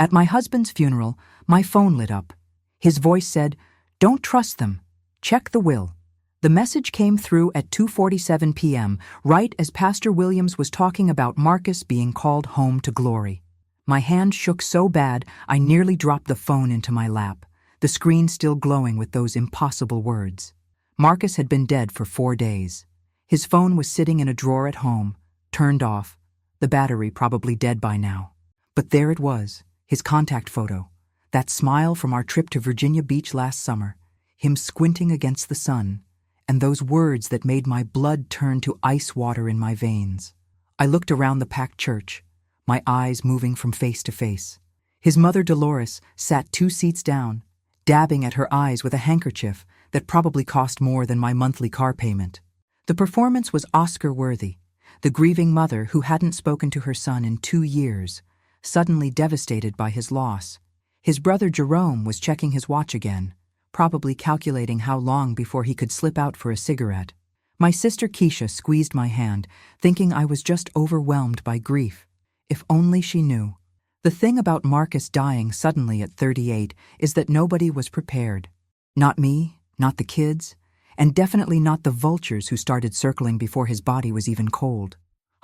At my husband's funeral, my phone lit up. His voice said, "Don't trust them. Check the will." The message came through at 2:47 p.m., right as Pastor Williams was talking about Marcus being called home to glory. My hand shook so bad I nearly dropped the phone into my lap, the screen still glowing with those impossible words. Marcus had been dead for 4 days. His phone was sitting in a drawer at home, turned off, the battery probably dead by now. But there it was, his contact photo, that smile from our trip to Virginia Beach last summer, him squinting against the sun, and those words that made my blood turn to ice water in my veins. I looked around the packed church, my eyes moving from face to face. His mother Dolores sat 2 seats down, dabbing at her eyes with a handkerchief that probably cost more than my monthly car payment. The performance was Oscar-worthy. The grieving mother who hadn't spoken to her son in 2 years, suddenly devastated by his loss. His brother Jerome was checking his watch again, probably calculating how long before he could slip out for a cigarette. My sister Keisha squeezed my hand, thinking I was just overwhelmed by grief. If only she knew. The thing about Marcus dying suddenly at 38 is that nobody was prepared. Not me, not the kids, and definitely not the vultures who started circling before his body was even cold.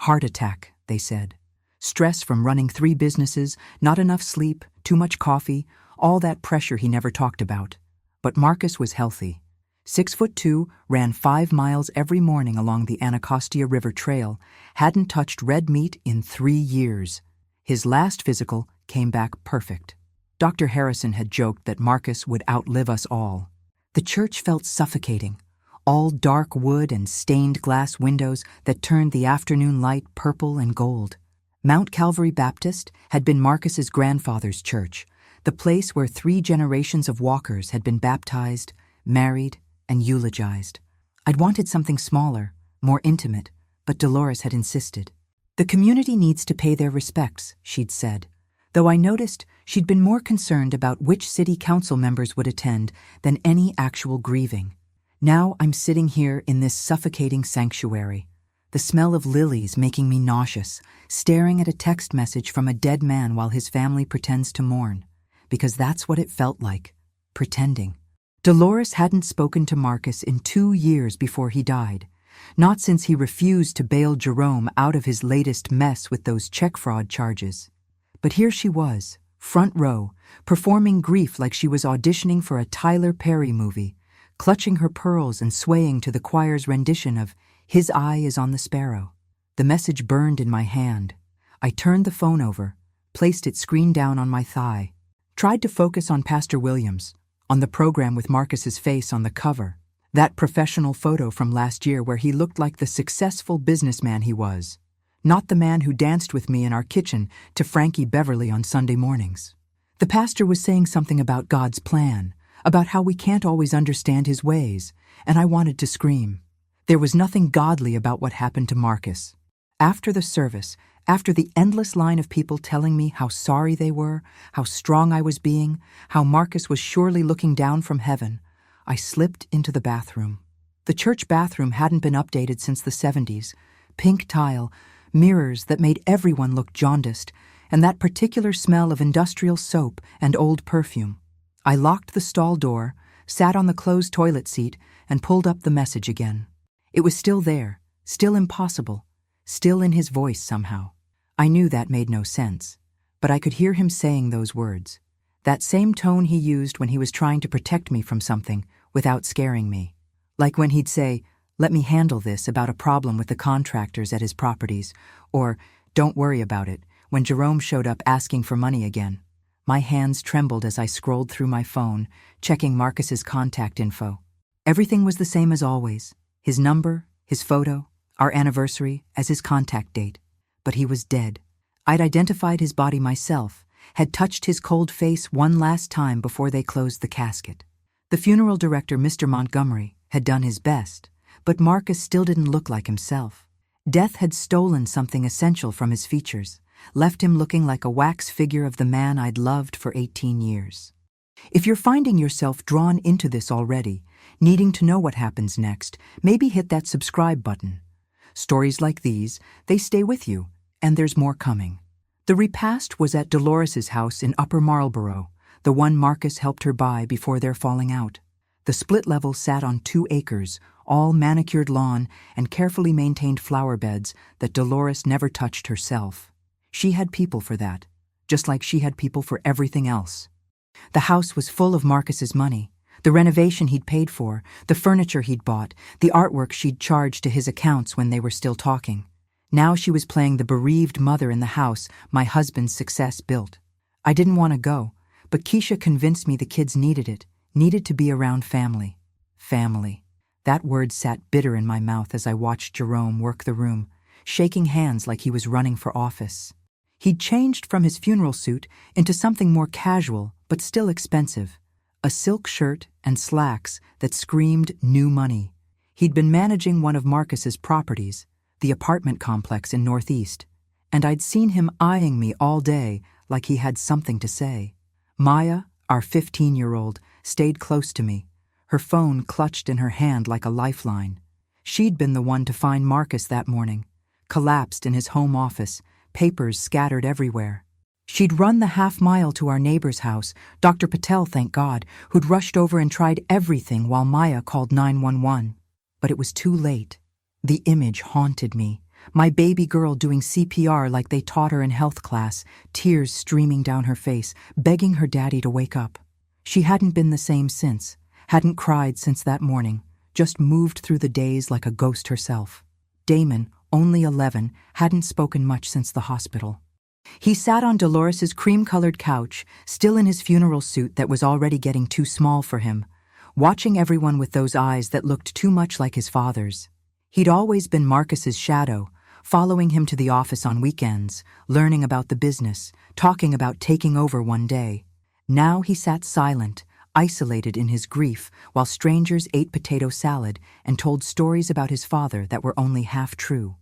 Heart attack, they said. Stress from running 3 businesses, not enough sleep, too much coffee, all that pressure he never talked about. But Marcus was healthy. 6'2", ran 5 miles every morning along the Anacostia River Trail, hadn't touched red meat in 3 years. His last physical came back perfect. Dr. Harrison had joked that Marcus would outlive us all. The church felt suffocating, all dark wood and stained glass windows that turned the afternoon light purple and gold. Mount Calvary Baptist had been Marcus's grandfather's church, the place where 3 generations of walkers had been baptized, married, and eulogized. I'd wanted something smaller, more intimate, but Dolores had insisted. The community needs to pay their respects, she'd said, though I noticed she'd been more concerned about which city council members would attend than any actual grieving. Now I'm sitting here in this suffocating sanctuary, the smell of lilies making me nauseous, staring at a text message from a dead man while his family pretends to mourn, because that's what it felt like, pretending. Dolores hadn't spoken to Marcus in 2 years before he died, not since he refused to bail Jerome out of his latest mess with those check fraud charges. But here she was, front row, performing grief like she was auditioning for a Tyler Perry movie, clutching her pearls and swaying to the choir's rendition of "His Eye is on the Sparrow." The message burned in my hand. I turned the phone over, placed it screen down on my thigh, tried to focus on Pastor Williams, on the program with Marcus's face on the cover, that professional photo from last year where he looked like the successful businessman he was, not the man who danced with me in our kitchen to Frankie Beverly on Sunday mornings. The pastor was saying something about God's plan, about how we can't always understand his ways, and I wanted to scream. There was nothing godly about what happened to Marcus. After the service, after the endless line of people telling me how sorry they were, how strong I was being, how Marcus was surely looking down from heaven, I slipped into the bathroom. The church bathroom hadn't been updated since the 70s. Pink tile, mirrors that made everyone look jaundiced, and that particular smell of industrial soap and old perfume. I locked the stall door, sat on the closed toilet seat, and pulled up the message again. It was still there, still impossible, still in his voice somehow. I knew that made no sense, but I could hear him saying those words, that same tone he used when he was trying to protect me from something without scaring me. Like when he'd say, "Let me handle this," about a problem with the contractors at his properties, or "Don't worry about it," when Jerome showed up asking for money again. My hands trembled as I scrolled through my phone, checking Marcus's contact info. Everything was the same as always. His number, his photo, our anniversary as his contact date. But he was dead. I'd identified his body myself, had touched his cold face one last time before they closed the casket. The funeral director, Mr. Montgomery, had done his best, but Marcus still didn't look like himself. Death had stolen something essential from his features, left him looking like a wax figure of the man I'd loved for 18 years. If you're finding yourself drawn into this already, needing to know what happens next, maybe hit that subscribe button. Stories like these, they stay with you, and there's more coming. The repast was at Dolores's house in Upper Marlborough, the one Marcus helped her buy before their falling out. The split level sat on 2 acres, all manicured lawn and carefully maintained flower beds that Dolores never touched herself. She had people for that, just like she had people for everything else. The house was full of Marcus's money, the renovation he'd paid for, the furniture he'd bought, the artwork she'd charged to his accounts when they were still talking. Now she was playing the bereaved mother in the house my husband's success built. I didn't want to go, but Keisha convinced me the kids needed it, needed to be around family. Family. That word sat bitter in my mouth as I watched Jerome work the room, shaking hands like he was running for office. He'd changed from his funeral suit into something more casual but still expensive, a silk shirt and slacks that screamed new money. He'd been managing one of Marcus's properties, the apartment complex in Northeast, and I'd seen him eyeing me all day like he had something to say. Maya, our 15-year-old, stayed close to me, her phone clutched in her hand like a lifeline. She'd been the one to find Marcus that morning, collapsed in his home office, papers scattered everywhere. She'd run the half-mile to our neighbor's house, Dr. Patel, thank God, who'd rushed over and tried everything while Maya called 911. But it was too late. The image haunted me. My baby girl doing CPR like they taught her in health class, tears streaming down her face, begging her daddy to wake up. She hadn't been the same since, hadn't cried since that morning, just moved through the days like a ghost herself. Damon, only 11, hadn't spoken much since the hospital. He sat on Dolores's cream-colored couch, still in his funeral suit that was already getting too small for him, watching everyone with those eyes that looked too much like his father's. He'd always been Marcus's shadow, following him to the office on weekends, learning about the business, talking about taking over one day. Now he sat silent, isolated in his grief, while strangers ate potato salad and told stories about his father that were only half true.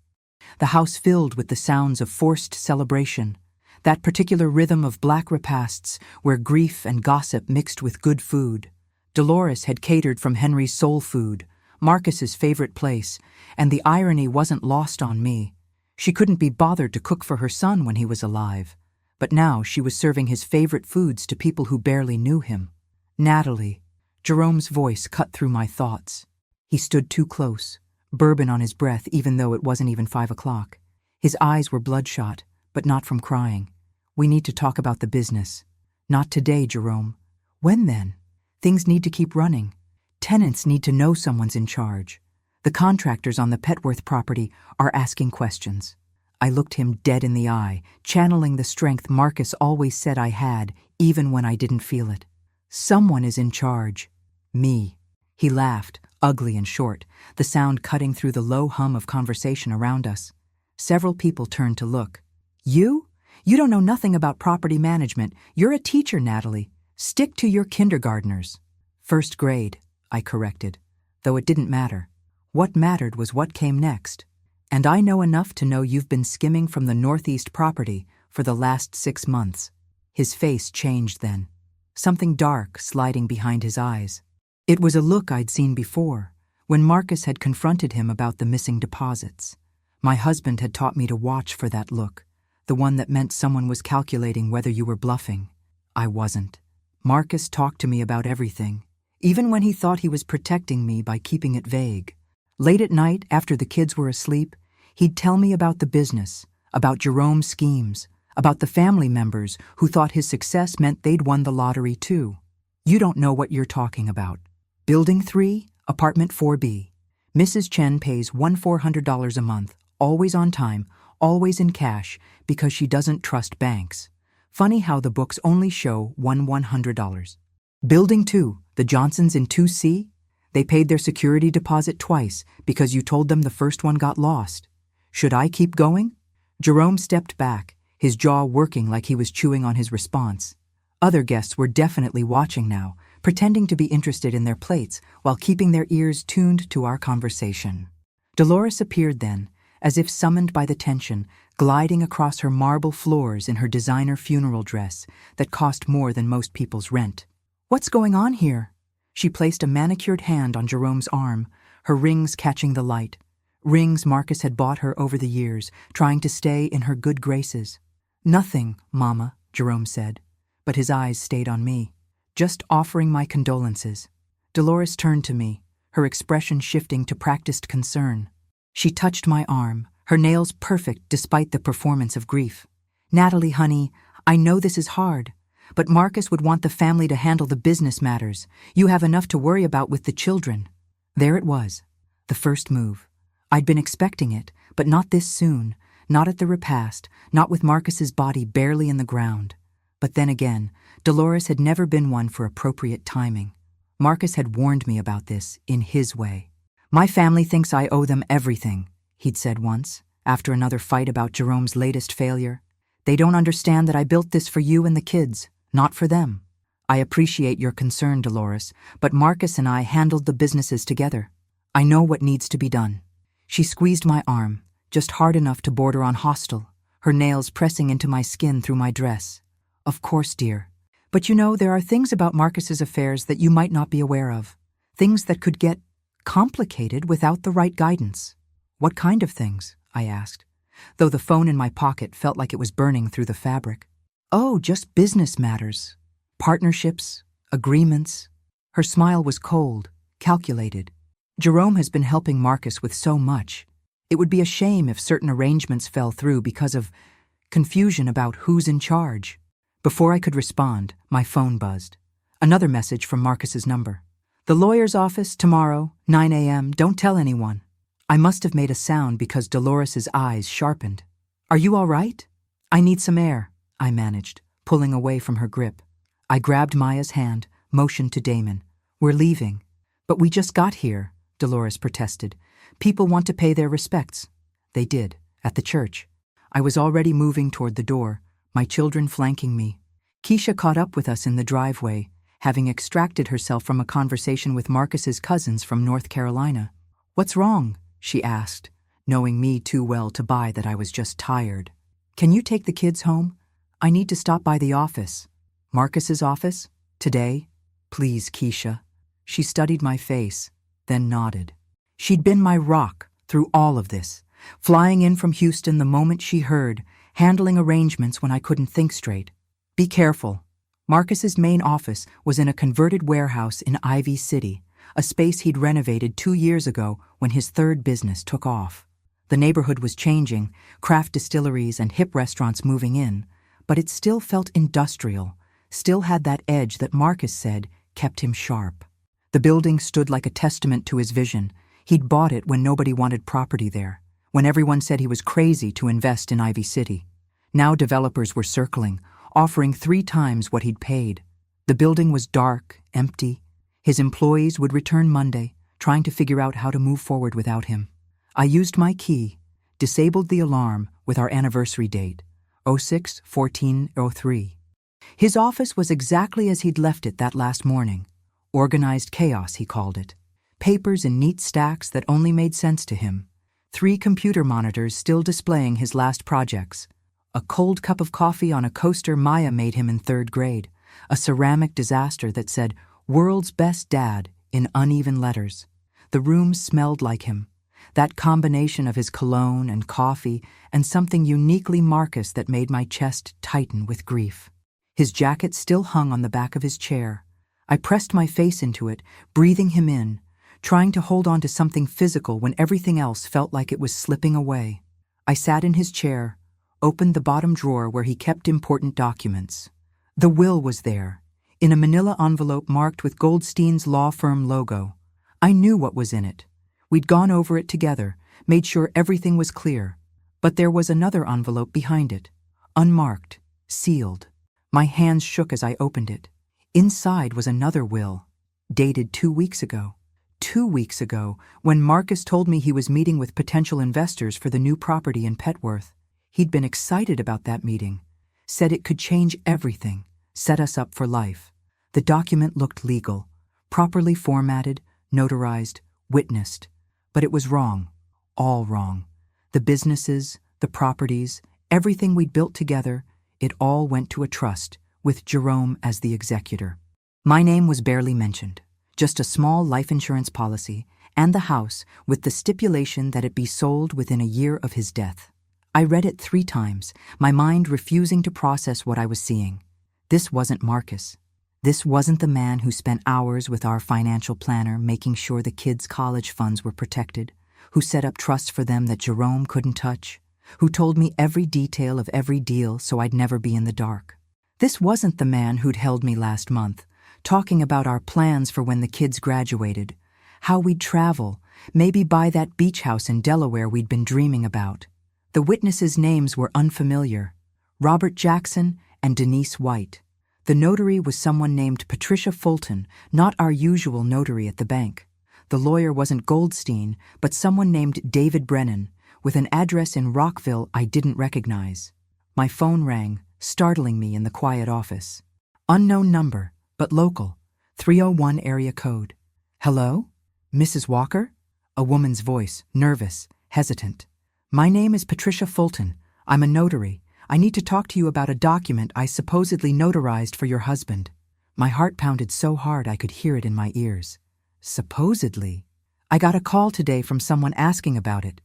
The house filled with the sounds of forced celebration, that particular rhythm of black repasts where grief and gossip mixed with good food. Dolores had catered from Henry's soul food, Marcus's favorite place, and the irony wasn't lost on me. She couldn't be bothered to cook for her son when he was alive, but now she was serving his favorite foods to people who barely knew him. Natalie. Jerome's voice cut through my thoughts. He stood too close, bourbon on his breath even though it wasn't even 5 o'clock. His eyes were bloodshot, but not from crying. We need to talk about the business. Not today, Jerome. When then? Things need to keep running. Tenants need to know someone's in charge. The contractors on the Petworth property are asking questions. I looked him dead in the eye, channeling the strength Marcus always said I had, even when I didn't feel it. Someone is in charge. Me. He laughed, ugly and short, the sound cutting through the low hum of conversation around us. Several people turned to look. You? You don't know nothing about property management. You're a teacher, Natalie. Stick to your kindergartners. 1st grade, I corrected, though it didn't matter. What mattered was what came next. And I know enough to know you've been skimming from the Northeast property for the last 6 months. His face changed then, something dark sliding behind his eyes. It was a look I'd seen before, when Marcus had confronted him about the missing deposits. My husband had taught me to watch for that look, the one that meant someone was calculating whether you were bluffing. I wasn't. Marcus talked to me about everything, even when he thought he was protecting me by keeping it vague. Late at night, after the kids were asleep, he'd tell me about the business, about Jerome's schemes, about the family members who thought his success meant they'd won the lottery too. You don't know what you're talking about. Building 3, apartment 4B. Mrs. Chen pays $1,400 a month, always on time, always in cash, because she doesn't trust banks. Funny how the books only show $100. Building 2, the Johnsons in 2C? They paid their security deposit twice because you told them the first one got lost. Should I keep going? Jerome stepped back, his jaw working like he was chewing on his response. Other guests were definitely watching now, pretending to be interested in their plates while keeping their ears tuned to our conversation. Dolores appeared then, as if summoned by the tension, gliding across her marble floors in her designer funeral dress that cost more than most people's rent. What's going on here? She placed a manicured hand on Jerome's arm, her rings catching the light. Rings Marcus had bought her over the years, trying to stay in her good graces. Nothing, Mama, Jerome said, but his eyes stayed on me. Just offering my condolences. Dolores turned to me, her expression shifting to practiced concern. She touched my arm, her nails perfect despite the performance of grief. Natalie, honey, I know this is hard, but Marcus would want the family to handle the business matters. You have enough to worry about with the children. There it was, the first move. I'd been expecting it, but not this soon, not at the repast, not with Marcus's body barely in the ground. But then again, Dolores had never been one for appropriate timing. Marcus had warned me about this, in his way. My family thinks I owe them everything, he'd said once, after another fight about Jerome's latest failure. They don't understand that I built this for you and the kids, not for them. I appreciate your concern, Dolores, but Marcus and I handled the businesses together. I know what needs to be done. She squeezed my arm, just hard enough to border on hostile, her nails pressing into my skin through my dress. Of course, dear. But you know, there are things about Marcus's affairs that you might not be aware of. Things that could get complicated without the right guidance. What kind of things? I asked, though the phone in my pocket felt like it was burning through the fabric. Oh, just business matters. Partnerships, agreements. Her smile was cold, calculated. Jerome has been helping Marcus with so much. It would be a shame if certain arrangements fell through because of confusion about who's in charge. Before I could respond, my phone buzzed. Another message from Marcus's number. The lawyer's office tomorrow, 9 a.m. Don't tell anyone. I must have made a sound because Dolores's eyes sharpened. Are you all right? I need some air, I managed, pulling away from her grip. I grabbed Maya's hand, motioned to Damon. We're leaving. But we just got here, Dolores protested. People want to pay their respects. They did, at the church. I was already moving toward the door, my children flanking me. Keisha caught up with us in the driveway, having extracted herself from a conversation with Marcus's cousins from North Carolina. What's wrong? She asked, knowing me too well to buy that I was just tired. Can you take the kids home? I need to stop by the office. Marcus's office? Today? Please, Keisha. She studied my face, then nodded. She'd been my rock through all of this, flying in from Houston the moment she heard, handling arrangements when I couldn't think straight. Be careful. Marcus's main office was in a converted warehouse in Ivy City, a space he'd renovated 2 years ago when his third business took off. The neighborhood was changing, craft distilleries and hip restaurants moving in, but it still felt industrial, still had that edge that Marcus said kept him sharp. The building stood like a testament to his vision. He'd bought it when nobody wanted property there, when everyone said he was crazy to invest in Ivy City. Now developers were circling, offering 3 times what he'd paid. The building was dark, empty. His employees would return Monday, trying to figure out how to move forward without him. I used my key, disabled the alarm with our anniversary date, 06-14-03. His office was exactly as he'd left it that last morning. Organized chaos, he called it. Papers in neat stacks that only made sense to him. 3 computer monitors still displaying his last projects. A cold cup of coffee on a coaster Maya made him in 3rd grade. A ceramic disaster that said, "World's Best Dad," in uneven letters. The room smelled like him. That combination of his cologne and coffee and something uniquely Marcus that made my chest tighten with grief. His jacket still hung on the back of his chair. I pressed my face into it, breathing him in, trying to hold on to something physical when everything else felt like it was slipping away. I sat in his chair, opened the bottom drawer where he kept important documents. The will was there, in a manila envelope marked with Goldstein's law firm logo. I knew what was in it. We'd gone over it together, made sure everything was clear. But there was another envelope behind it, unmarked, sealed. My hands shook as I opened it. Inside was another will, dated 2 weeks ago. 2 weeks ago, when Marcus told me he was meeting with potential investors for the new property in Petworth. He'd been excited about that meeting, said it could change everything, set us up for life. The document looked legal, properly formatted, notarized, witnessed. But it was wrong, all wrong. The businesses, the properties, everything we'd built together, it all went to a trust, with Jerome as the executor. My name was barely mentioned, just a small life insurance policy, and the house with the stipulation that it be sold within a year of his death. I read it 3 times, my mind refusing to process what I was seeing. This wasn't Marcus. This wasn't the man who spent hours with our financial planner making sure the kids' college funds were protected, who set up trusts for them that Jerome couldn't touch, who told me every detail of every deal so I'd never be in the dark. This wasn't the man who'd held me last month, talking about our plans for when the kids graduated, how we'd travel, maybe buy that beach house in Delaware we'd been dreaming about. The witnesses' names were unfamiliar: Robert Jackson and Denise White. The notary was someone named Patricia Fulton, not our usual notary at the bank. The lawyer wasn't Goldstein, but someone named David Brennan, with an address in Rockville I didn't recognize. My phone rang, startling me in the quiet office. Unknown number, but local, 301 area code. Hello? Mrs. Walker? A woman's voice, nervous, hesitant. My name is Patricia Fulton. I'm a notary. I need to talk to you about a document I supposedly notarized for your husband. My heart pounded so hard I could hear it in my ears. Supposedly? I got a call today from someone asking about it.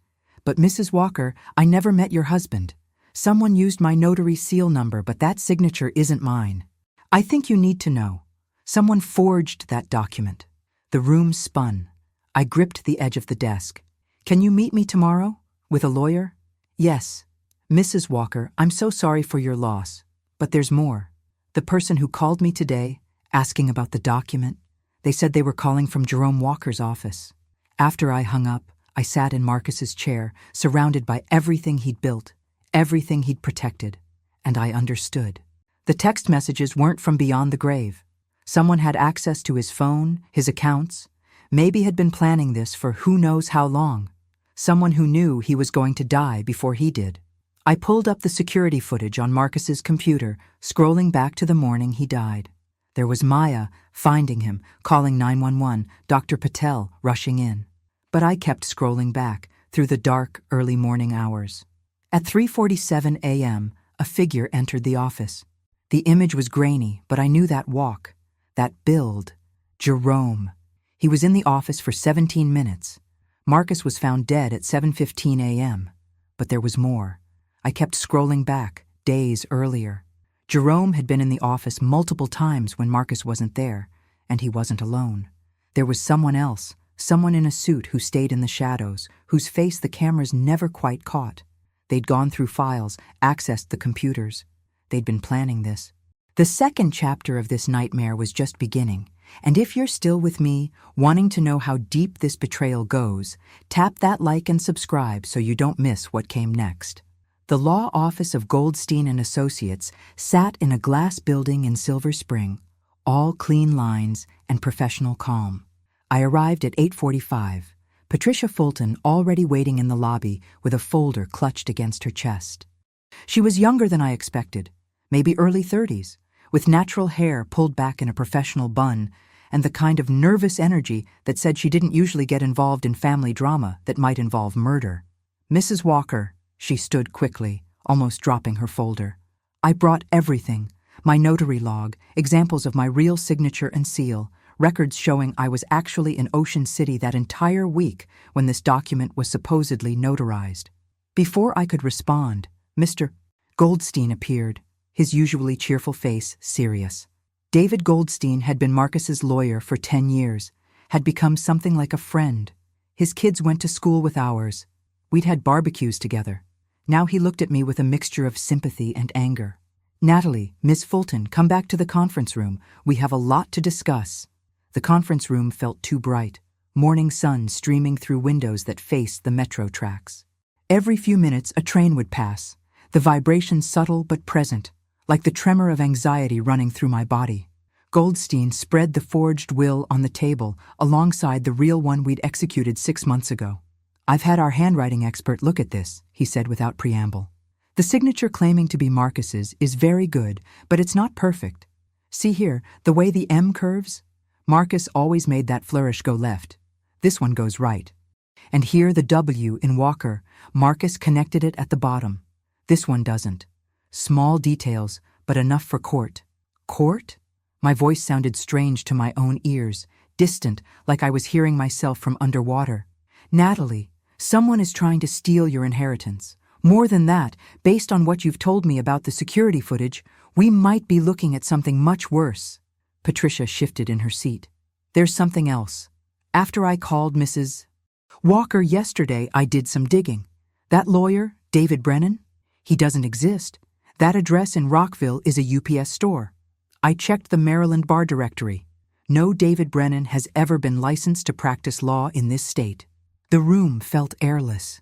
But Mrs. Walker, I never met your husband. Someone used my notary seal number, but that signature isn't mine. I think you need to know. Someone forged that document. The room spun. I gripped the edge of the desk. Can you meet me tomorrow? With a lawyer? Yes. Mrs. Walker, I'm so sorry for your loss. But there's more. The person who called me today, asking about the document, they said they were calling from Jerome Walker's office. After I hung up, I sat in Marcus's chair, surrounded by everything he'd built, everything he'd protected, and I understood. The text messages weren't from beyond the grave. Someone had access to his phone, his accounts, maybe had been planning this for who knows how long. Someone who knew he was going to die before he did. I pulled up the security footage on Marcus's computer, scrolling back to the morning he died. There was Maya finding him, calling 911, Dr. Patel rushing in. But I kept scrolling back through the dark, early morning hours. At 3:47 a.m., a figure entered the office. The image was grainy, but I knew that walk, that build. Jerome. He was in the office for 17 minutes. Marcus was found dead at 7:15 a.m. But there was more. I kept scrolling back, days earlier. Jerome had been in the office multiple times when Marcus wasn't there, and he wasn't alone. There was someone else, someone in a suit who stayed in the shadows, whose face the cameras never quite caught. They'd gone through files, accessed the computers. They'd been planning this. The second chapter of this nightmare was just beginning, and if you're still with me, wanting to know how deep this betrayal goes, tap that like and subscribe so you don't miss what came next. The law office of Goldstein and Associates sat in a glass building in Silver Spring, all clean lines and professional calm. I arrived at 8:45, Patricia Fulton already waiting in the lobby with a folder clutched against her chest. She was younger than I expected, maybe early 30s, with natural hair pulled back in a professional bun and the kind of nervous energy that said she didn't usually get involved in family drama that might involve murder. Mrs. Walker, she stood quickly, almost dropping her folder. I brought everything, my notary log, examples of my real signature and seal, records showing I was actually in Ocean City that entire week when this document was supposedly notarized. Before I could respond, Mr. Goldstein appeared, his usually cheerful face serious. David Goldstein had been Marcus's lawyer for 10 years, had become something like a friend. His kids went to school with ours. We'd had barbecues together. Now he looked at me with a mixture of sympathy and anger. Natalie, Miss Fulton, come back to the conference room. We have a lot to discuss. The conference room felt too bright, morning sun streaming through windows that faced the metro tracks. Every few minutes a train would pass, the vibration subtle but present, like the tremor of anxiety running through my body. Goldstein spread the forged will on the table alongside the real one we'd executed 6 months ago. I've had our handwriting expert look at this, he said without preamble. The signature claiming to be Marcus's is very good, but it's not perfect. See here, the way the M curves? Marcus always made that flourish go left. This one goes right. And here the W in Walker, Marcus connected it at the bottom. This one doesn't. Small details, but enough for court. Court? My voice sounded strange to my own ears, distant, like I was hearing myself from underwater. Natalie, someone is trying to steal your inheritance. More than that, based on what you've told me about the security footage, we might be looking at something much worse. Patricia shifted in her seat. There's something else. After I called Mrs. Walker yesterday, I did some digging. That lawyer, David Brennan? He doesn't exist. That address in Rockville is a UPS store. I checked the Maryland bar directory. No David Brennan has ever been licensed to practice law in this state. The room felt airless.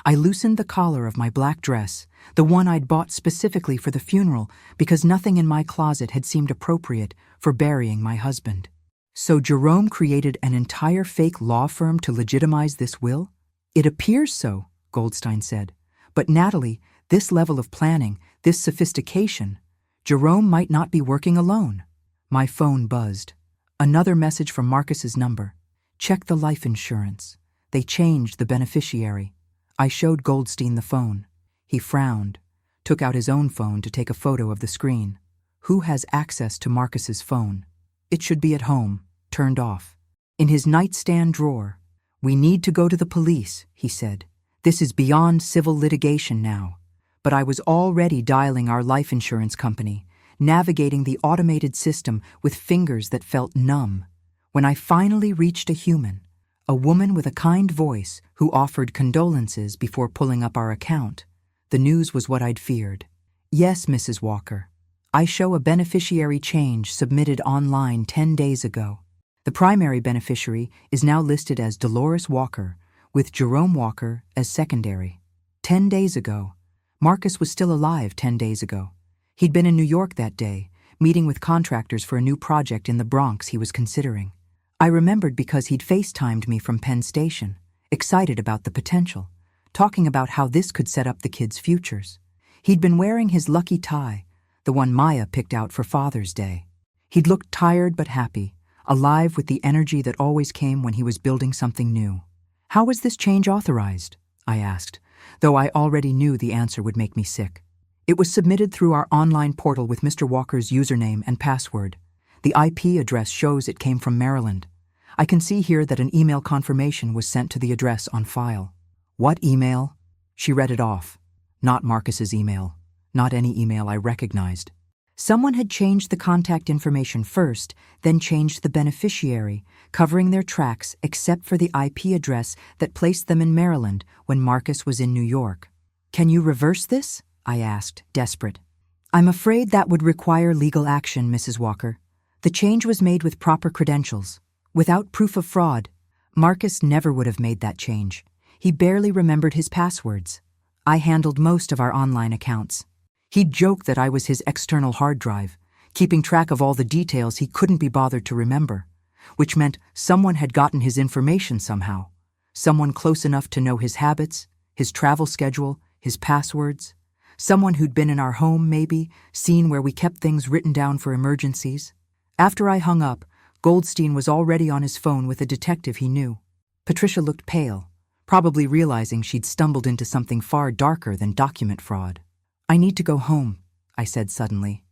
I loosened the collar of my black dress, the one I'd bought specifically for the funeral because nothing in my closet had seemed appropriate for burying my husband. So Jerome created an entire fake law firm to legitimize this will? It appears so, Goldstein said. But Natalie, this level of planning, this sophistication, Jerome might not be working alone. My phone buzzed. Another message from Marcus's number. Check the life insurance. They changed the beneficiary. I showed Goldstein the phone. He frowned, took out his own phone to take a photo of the screen. Who has access to Marcus's phone? It should be at home, turned off. In his nightstand drawer. We need to go to the police, he said. This is beyond civil litigation now. But I was already dialing our life insurance company, navigating the automated system with fingers that felt numb. When I finally reached a human, a woman with a kind voice who offered condolences before pulling up our account, the news was what I'd feared. Yes, Mrs. Walker. I show a beneficiary change submitted online 10 days ago. The primary beneficiary is now listed as Dolores Walker, with Jerome Walker as secondary. 10 days ago. Marcus was still alive 10 days ago. He'd been in New York that day, meeting with contractors for a new project in the Bronx he was considering. I remembered because he'd FaceTimed me from Penn Station, excited about the potential, talking about how this could set up the kids' futures. He'd been wearing his lucky tie, the one Maya picked out for Father's Day. He'd looked tired but happy, alive with the energy that always came when he was building something new. How was this change authorized? I asked, though I already knew the answer would make me sick. It was submitted through our online portal with Mr. Walker's username and password. The IP address shows it came from Maryland. I can see here that an email confirmation was sent to the address on file. What email? She read it off. Not Marcus's email. Not any email I recognized. Someone had changed the contact information first, then changed the beneficiary, covering their tracks except for the IP address that placed them in Maryland when Marcus was in New York. Can you reverse this? I asked, desperate. I'm afraid that would require legal action, Mrs. Walker. The change was made with proper credentials, without proof of fraud. Marcus never would have made that change. He barely remembered his passwords. I handled most of our online accounts. He'd joke that I was his external hard drive, keeping track of all the details he couldn't be bothered to remember, which meant someone had gotten his information somehow. Someone close enough to know his habits, his travel schedule, his passwords. Someone who'd been in our home, maybe, seen where we kept things written down for emergencies. After I hung up, Goldstein was already on his phone with a detective he knew. Patricia looked pale, probably realizing she'd stumbled into something far darker than document fraud. I need to go home, I said suddenly.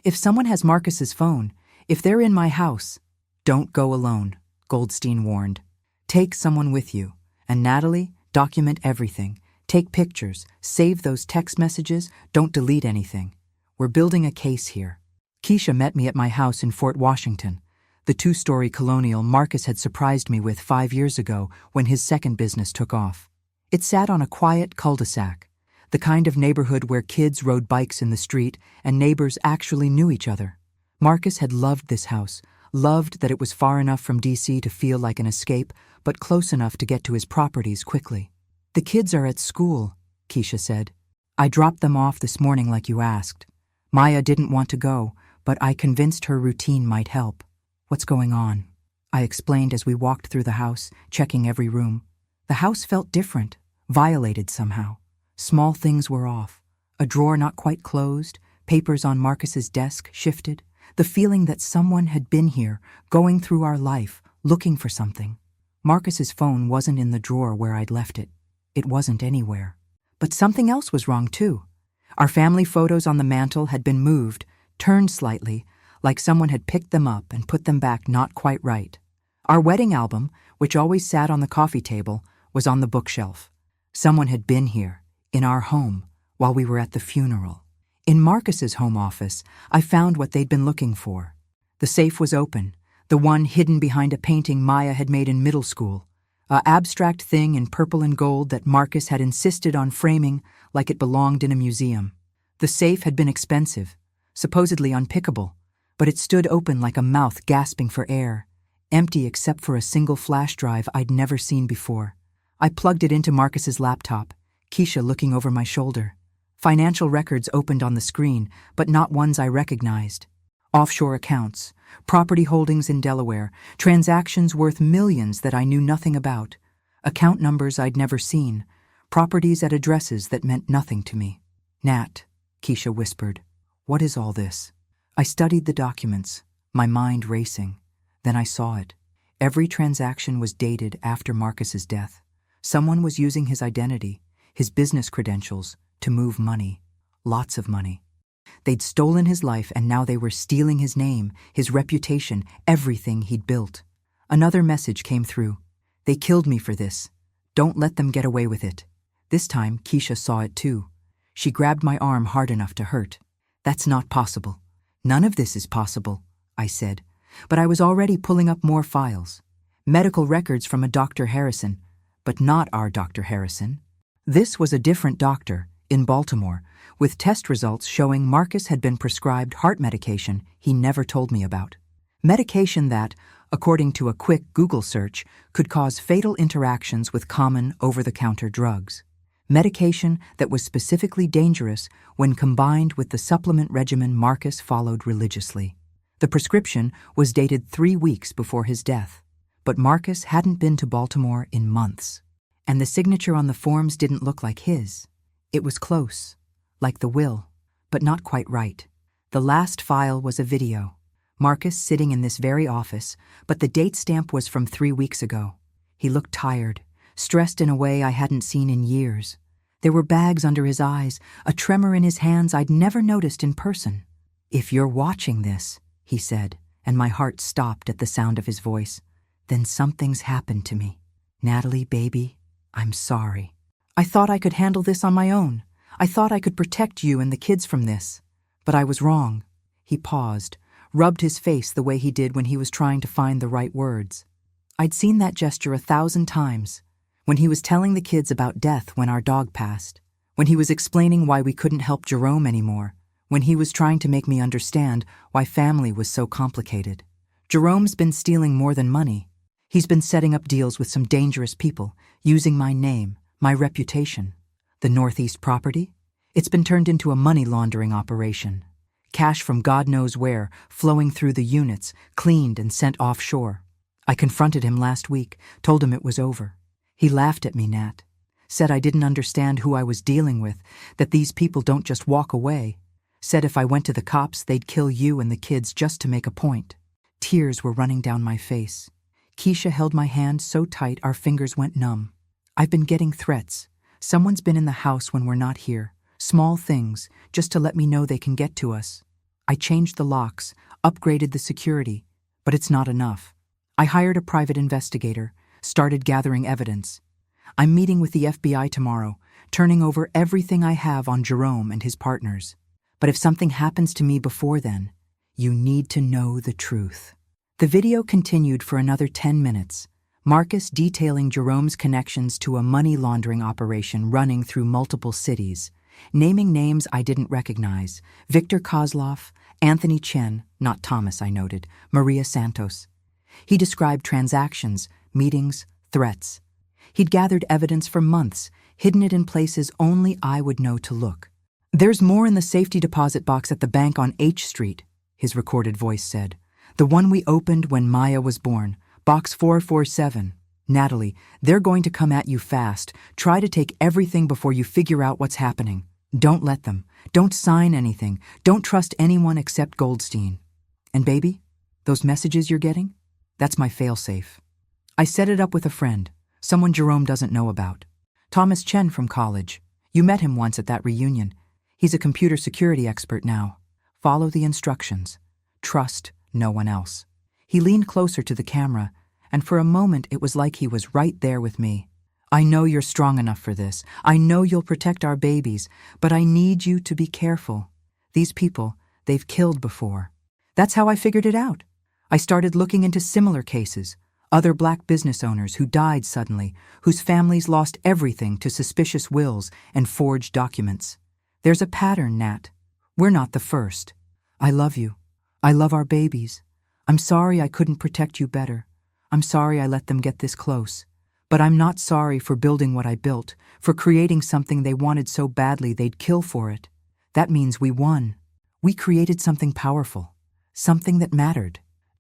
If someone has Marcus's phone, if they're in my house, don't go alone, Goldstein warned. Take someone with you. And Natalie, document everything. Take pictures, save those text messages, don't delete anything. We're building a case here. Keisha met me at my house in Fort Washington, the 2-story colonial Marcus had surprised me with 5 years ago when his second business took off. It sat on a quiet cul-de-sac, the kind of neighborhood where kids rode bikes in the street and neighbors actually knew each other. Marcus had loved this house, loved that it was far enough from D.C. to feel like an escape, but close enough to get to his properties quickly. The kids are at school, Keisha said. I dropped them off this morning like you asked. Maya didn't want to go, but I convinced her routine might help. What's going on? I explained as we walked through the house, checking every room. The house felt different, violated somehow. Small things were off. A drawer not quite closed, papers on Marcus's desk shifted, the feeling that someone had been here, going through our life, looking for something. Marcus's phone wasn't in the drawer where I'd left it. It wasn't anywhere. But something else was wrong too. Our family photos on the mantel had been moved, turned slightly, like someone had picked them up and put them back not quite right. Our wedding album, which always sat on the coffee table, was on the bookshelf. Someone had been here, In our home, while we were at the funeral. In Marcus's home office, I found what they'd been looking for. The safe was open, the one hidden behind a painting Maya had made in middle school, an abstract thing in purple and gold that Marcus had insisted on framing like it belonged in a museum. The safe had been expensive, supposedly unpickable, but it stood open like a mouth gasping for air, empty except for a single flash drive I'd never seen before. I plugged it into Marcus's laptop, Keisha looking over my shoulder. Financial records opened on the screen, but not ones I recognized. Offshore accounts, property holdings in Delaware, transactions worth millions that I knew nothing about, account numbers I'd never seen, properties at addresses that meant nothing to me. "Nat," Keisha whispered, "what is all this?" I studied the documents, my mind racing. Then I saw it. Every transaction was dated after Marcus's death. Someone was using his identity, his business credentials, to move money. Lots of money. They'd stolen his life and now they were stealing his name, his reputation, everything he'd built. Another message came through. "They killed me for this. Don't let them get away with it." This time, Keisha saw it too. She grabbed my arm hard enough to hurt. "That's not possible." "None of this is possible," I said, but I was already pulling up more files. Medical records from a Dr. Harrison, but not our Dr. Harrison. This was a different doctor, in Baltimore, with test results showing Marcus had been prescribed heart medication he never told me about. Medication that, according to a quick Google search, could cause fatal interactions with common over-the-counter drugs. Medication that was specifically dangerous when combined with the supplement regimen Marcus followed religiously. The prescription was dated 3 weeks before his death, but Marcus hadn't been to Baltimore in months. And the signature on the forms didn't look like his. It was close, like the will, but not quite right. The last file was a video. Marcus sitting in this very office, but the date stamp was from 3 weeks ago. He looked tired, stressed in a way I hadn't seen in years. There were bags under his eyes, a tremor in his hands I'd never noticed in person. "If you're watching this," he said, and my heart stopped at the sound of his voice, "then something's happened to me. Natalie, baby, I'm sorry. I thought I could handle this on my own. I thought I could protect you and the kids from this. But I was wrong." He paused, rubbed his face the way he did when he was trying to find the right words. I'd seen that gesture 1,000 times. When he was telling the kids about death when our dog passed. When he was explaining why we couldn't help Jerome anymore. When he was trying to make me understand why family was so complicated. Jerome's been stealing more than money. He's been setting up deals with some dangerous people, using my name, my reputation. The Northeast property? It's been turned into a money laundering operation. Cash from God knows where, flowing through the units, cleaned and sent offshore. I confronted him last week, told him it was over. He laughed at me, Nat. Said I didn't understand who I was dealing with, that these people don't just walk away. Said if I went to the cops, they'd kill you and the kids just to make a point. Tears were running down my face. Keisha held my hand so tight our fingers went numb. "I've been getting threats. Someone's been in the house when we're not here. Small things, just to let me know they can get to us. I changed the locks, upgraded the security, but it's not enough. I hired a private investigator, started gathering evidence. I'm meeting with the FBI tomorrow, turning over everything I have on Jerome and his partners. But if something happens to me before then, you need to know the truth." The video continued for another 10 minutes, Marcus detailing Jerome's connections to a money laundering operation running through multiple cities, naming names I didn't recognize: Victor Kozlov, Anthony Chen, not Thomas I noted, Maria Santos. He described transactions, meetings, threats. He'd gathered evidence for months, hidden it in places only I would know to look. "There's more in the safety deposit box at the bank on H Street," his recorded voice said. "The one we opened when Maya was born, box 447. Natalie, they're going to come at you fast. Try to take everything before you figure out what's happening. Don't let them. Don't sign anything. Don't trust anyone except Goldstein. And baby, those messages you're getting? That's my failsafe. I set it up with a friend, someone Jerome doesn't know about. Thomas Chen from college. You met him once at that reunion. He's a computer security expert now. Follow the instructions. Trust no one else." He leaned closer to the camera, and for a moment it was like he was right there with me. I know you're strong enough for this. I know you'll protect our babies, but I need you to be careful. These people, they've killed before. That's how I figured it out. I started looking into similar cases, other black business owners who died suddenly, whose families lost everything to suspicious wills and forged documents. There's a pattern, Nat. We're not the first. I love you. I love our babies. I'm sorry I couldn't protect you better. I'm sorry I let them get this close. But I'm not sorry for building what I built, for creating something they wanted so badly they'd kill for it. That means we won. We created something powerful, something that mattered.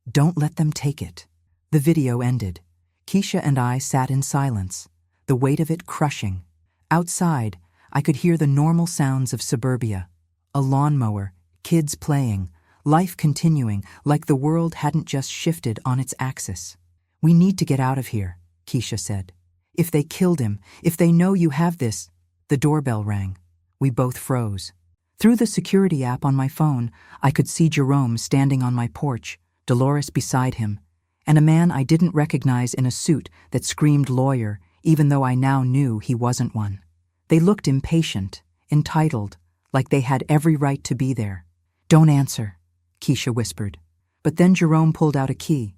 Don't let them take it. The video ended. Keisha and I sat in silence, the weight of it crushing. Outside, I could hear the normal sounds of suburbia. A lawnmower, kids playing, life continuing like the world hadn't just shifted on its axis. We need to get out of here, Keisha said. If they killed him, if they know you have this. The doorbell rang. We both froze. Through the security app on my phone, I could see Jerome standing on my porch, Dolores beside him, and a man I didn't recognize in a suit that screamed lawyer, even though I now knew he wasn't one. They looked impatient, entitled, like they had every right to be there. Don't answer, Keisha whispered. But then Jerome pulled out a key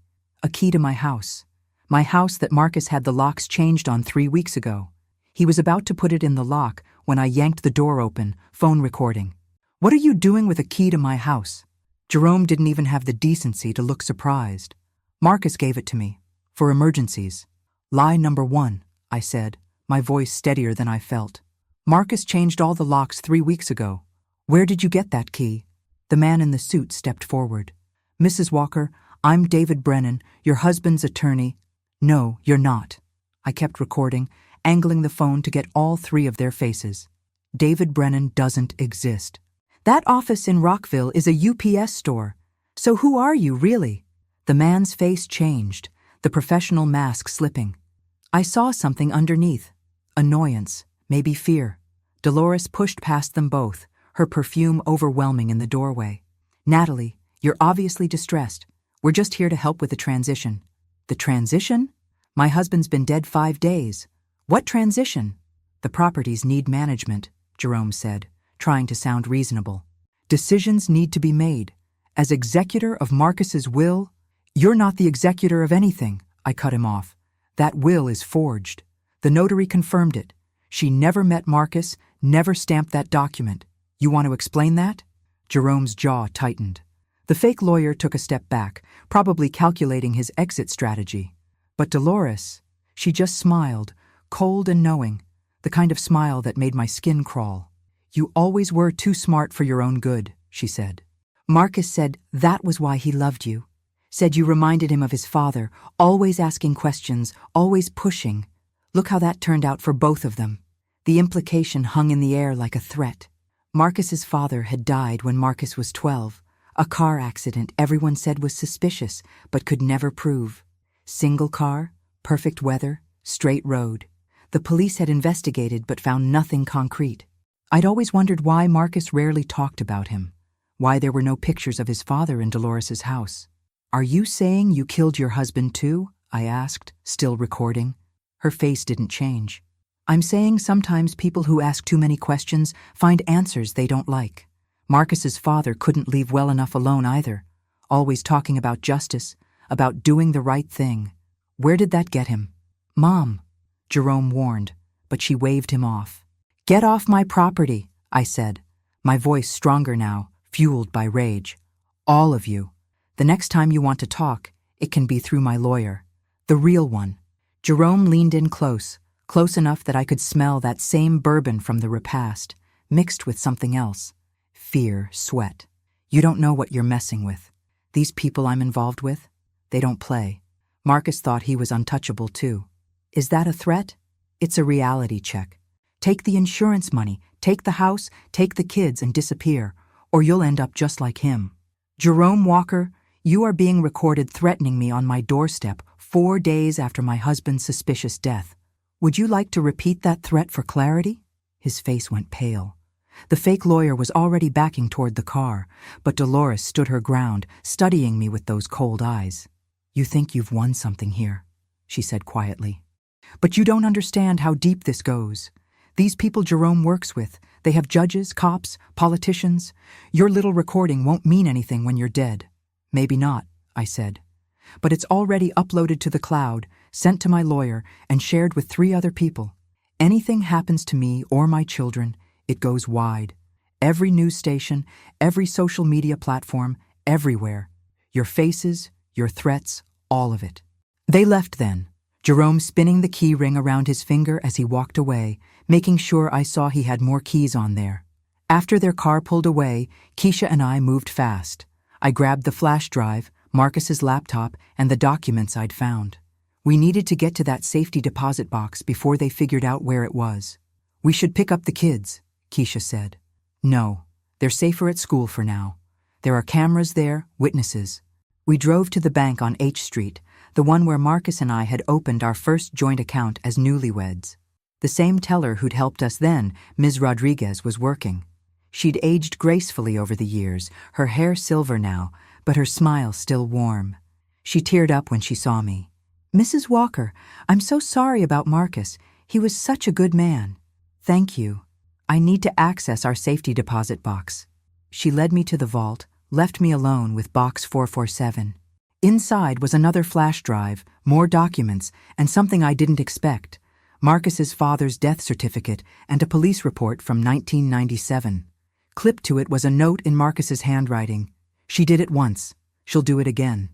to my house that Marcus had the locks changed on 3 weeks ago. He was about to put it in the lock when I yanked the door open, phone recording. What are you doing with a key to my house? Jerome didn't even have the decency to look surprised. Marcus gave it to me, for emergencies. Lie number 1, I said, my voice steadier than I felt. Marcus changed all the locks 3 weeks ago. Where did you get that key? The man in the suit stepped forward. Mrs. Walker, I'm David Brennan, your husband's attorney. No, you're not. I kept recording, angling the phone to get all 3 of their faces. David Brennan doesn't exist. That office in Rockville is a UPS store. So who are you, really? The man's face changed, the professional mask slipping. I saw something underneath. Annoyance, maybe fear. Dolores pushed past them both, her perfume overwhelming in the doorway. Natalie, you're obviously distressed. We're just here to help with the transition. The transition? My husband's been dead 5 days. What transition? The properties need management, Jerome said, trying to sound reasonable. Decisions need to be made. As executor of Marcus's will, you're not the executor of anything, I cut him off. That will is forged. The notary confirmed it. She never met Marcus, never stamped that document. You want to explain that? Jerome's jaw tightened. The fake lawyer took a step back, probably calculating his exit strategy. But Dolores, she just smiled, cold and knowing, the kind of smile that made my skin crawl. You always were too smart for your own good, she said. Marcus said that was why he loved you. Said you reminded him of his father, always asking questions, always pushing. Look how that turned out for both of them. The implication hung in the air like a threat. Marcus's father had died when Marcus was 12. A car accident everyone said was suspicious, but could never prove. Single car, perfect weather, straight road. The police had investigated but found nothing concrete. I'd always wondered why Marcus rarely talked about him, why there were no pictures of his father in Dolores's house. Are you saying you killed your husband too? I asked, still recording. Her face didn't change. I'm saying sometimes people who ask too many questions find answers they don't like. Marcus's father couldn't leave well enough alone either, always talking about justice, about doing the right thing. Where did that get him? Mom, Jerome warned, but she waved him off. Get off my property, I said, my voice stronger now, fueled by rage. All of you. The next time you want to talk, it can be through my lawyer. The real one. Jerome leaned in close enough that I could smell that same bourbon from the repast, mixed with something else. Fear, sweat. You don't know what you're messing with. These people I'm involved with, they don't play. Marcus thought he was untouchable too. Is that a threat? It's a reality check. Take the insurance money, take the house, take the kids and disappear, or you'll end up just like him. Jerome Walker, you are being recorded threatening me on my doorstep 4 days after my husband's suspicious death. Would you like to repeat that threat for clarity? His face went pale. The fake lawyer was already backing toward the car, but Dolores stood her ground, studying me with those cold eyes. You think you've won something here, she said quietly. But you don't understand how deep this goes. These people Jerome works with, they have judges, cops, politicians. Your little recording won't mean anything when you're dead. Maybe not, I said. But it's already uploaded to the cloud, sent to my lawyer, and shared with 3 other people. Anything happens to me or my children, it goes wide. Every news station, every social media platform, everywhere. Your faces, your threats, all of it. They left then, Jerome spinning the key ring around his finger as he walked away, making sure I saw he had more keys on there. After their car pulled away, Keisha and I moved fast. I grabbed the flash drive, Marcus's laptop, and the documents I'd found. We needed to get to that safety deposit box before they figured out where it was. We should pick up the kids, Keisha said. No, they're safer at school for now. There are cameras there, witnesses. We drove to the bank on H Street, the one where Marcus and I had opened our first joint account as newlyweds. The same teller who'd helped us then, Ms. Rodriguez, was working. She'd aged gracefully over the years, her hair silver now, but her smile still warm. She teared up when she saw me. Mrs. Walker, I'm so sorry about Marcus. He was such a good man. Thank you. I need to access our safety deposit box. She led me to the vault, left me alone with box 447. Inside was another flash drive, more documents, and something I didn't expect. Marcus's father's death certificate and a police report from 1997. Clipped to it was a note in Marcus's handwriting. She did it once. She'll do it again.